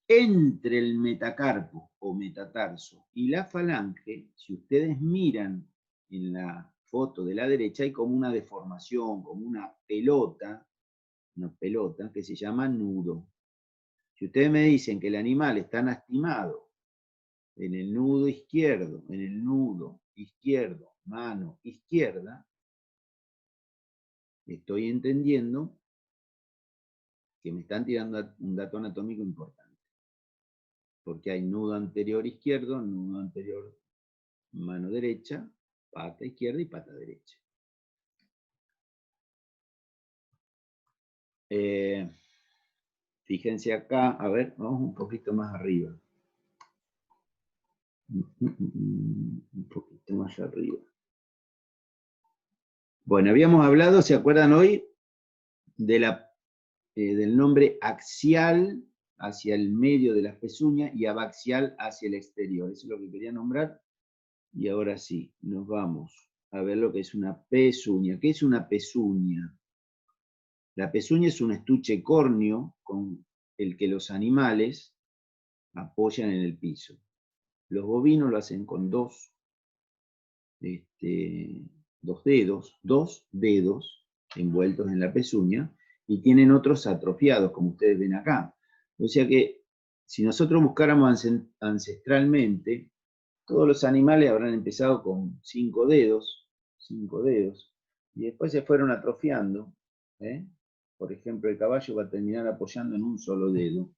Entre el metacarpo o metatarso y la falange, si ustedes miran en la foto de la derecha, hay como una deformación, como una pelota que se llama nudo. Si ustedes me dicen que el animal está lastimado en el nudo izquierdo, mano izquierda, estoy entendiendo que me están tirando un dato anatómico importante. Porque hay nudo anterior izquierdo, nudo anterior mano derecha, pata izquierda y pata derecha. Fíjense acá, a ver, vamos un poquito más arriba. Un poquito más arriba. Bueno, habíamos hablado, ¿se acuerdan hoy? Del nombre axial hacia el medio de las pezuñas y abaxial hacia el exterior. Eso es lo que quería nombrar. Y ahora sí, nos vamos a ver lo que es una pezuña. ¿Qué es una pezuña? La pezuña es un estuche córneo con el que los animales apoyan en el piso. Los bovinos lo hacen con dos dedos envueltos en la pezuña y tienen otros atrofiados, como ustedes ven acá. O sea que si nosotros buscáramos ancestralmente, todos los animales habrán empezado con 5 dedos, y después se fueron atrofiando. Por ejemplo, el caballo va a terminar apoyando en un solo dedo.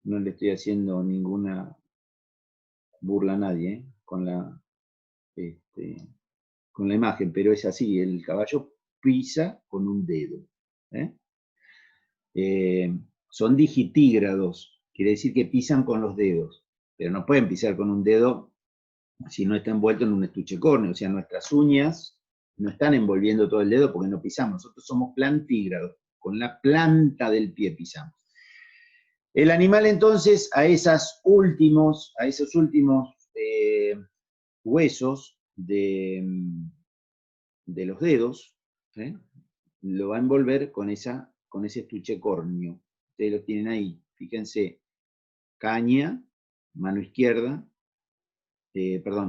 No le estoy haciendo ninguna burla a nadie con la imagen, pero es así, el caballo pisa con un dedo. Son digitígrados, quiere decir que pisan con los dedos, pero no pueden pisar con un dedo si no está envuelto en un estuche córneo, o sea, nuestras uñas no están envolviendo todo el dedo porque no pisamos, nosotros somos plantígrados, con la planta del pie pisamos. El animal entonces a esos últimos huesos de los dedos, lo va a envolver con ese estuche córneo. Ustedes lo tienen ahí, fíjense, caña, mano izquierda,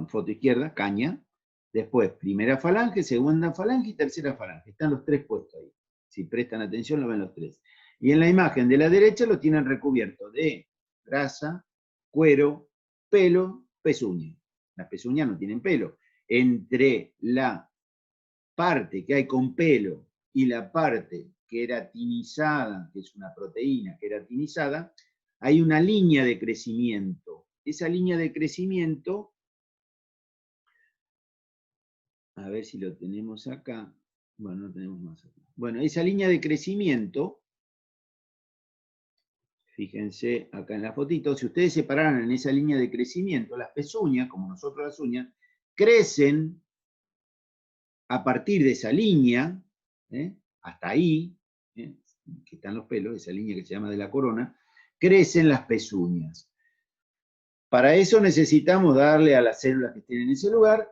foto izquierda, caña, después primera falange, segunda falange y tercera falange. Están los tres puestos ahí. Si prestan atención lo ven los tres. Y en la imagen de la derecha lo tienen recubierto de grasa, cuero, pelo, pezuña. Las pezuñas no tienen pelo. Entre la parte que hay con pelo y la parte queratinizada, que es una proteína queratinizada, hay una línea de crecimiento. Esa línea de crecimiento, a ver si lo tenemos acá. Bueno, no tenemos más acá. Bueno, esa línea de crecimiento, fíjense acá en la fotito, si ustedes separaran en esa línea de crecimiento, las pezuñas, como nosotros las uñas, crecen a partir de esa línea, hasta ahí, que están los pelos, esa línea que se llama de la corona, crecen las pezuñas. Para eso necesitamos darle a las células que estén en ese lugar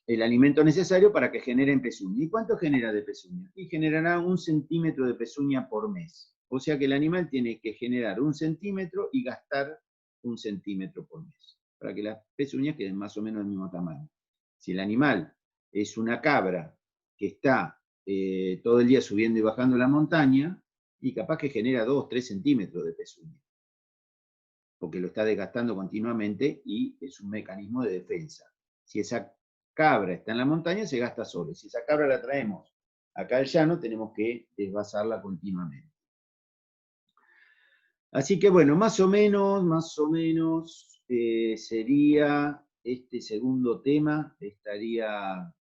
el alimento necesario para que generen pezuña. ¿Y cuánto genera de pezuña? Y generará 1 centímetro de pezuña por mes. O sea que el animal tiene que generar 1 centímetro y gastar 1 centímetro por mes, para que las pezuñas queden más o menos del mismo tamaño. Si el animal es una cabra que está todo el día subiendo y bajando la montaña, y capaz que genera 2 o 3 centímetros de pezuña, porque lo está desgastando continuamente y es un mecanismo de defensa. Si esa cabra está en la montaña, se gasta solo. Si esa cabra la traemos acá al llano, tenemos que desvasarla continuamente. Así que bueno, más o menos sería este segundo tema, estaría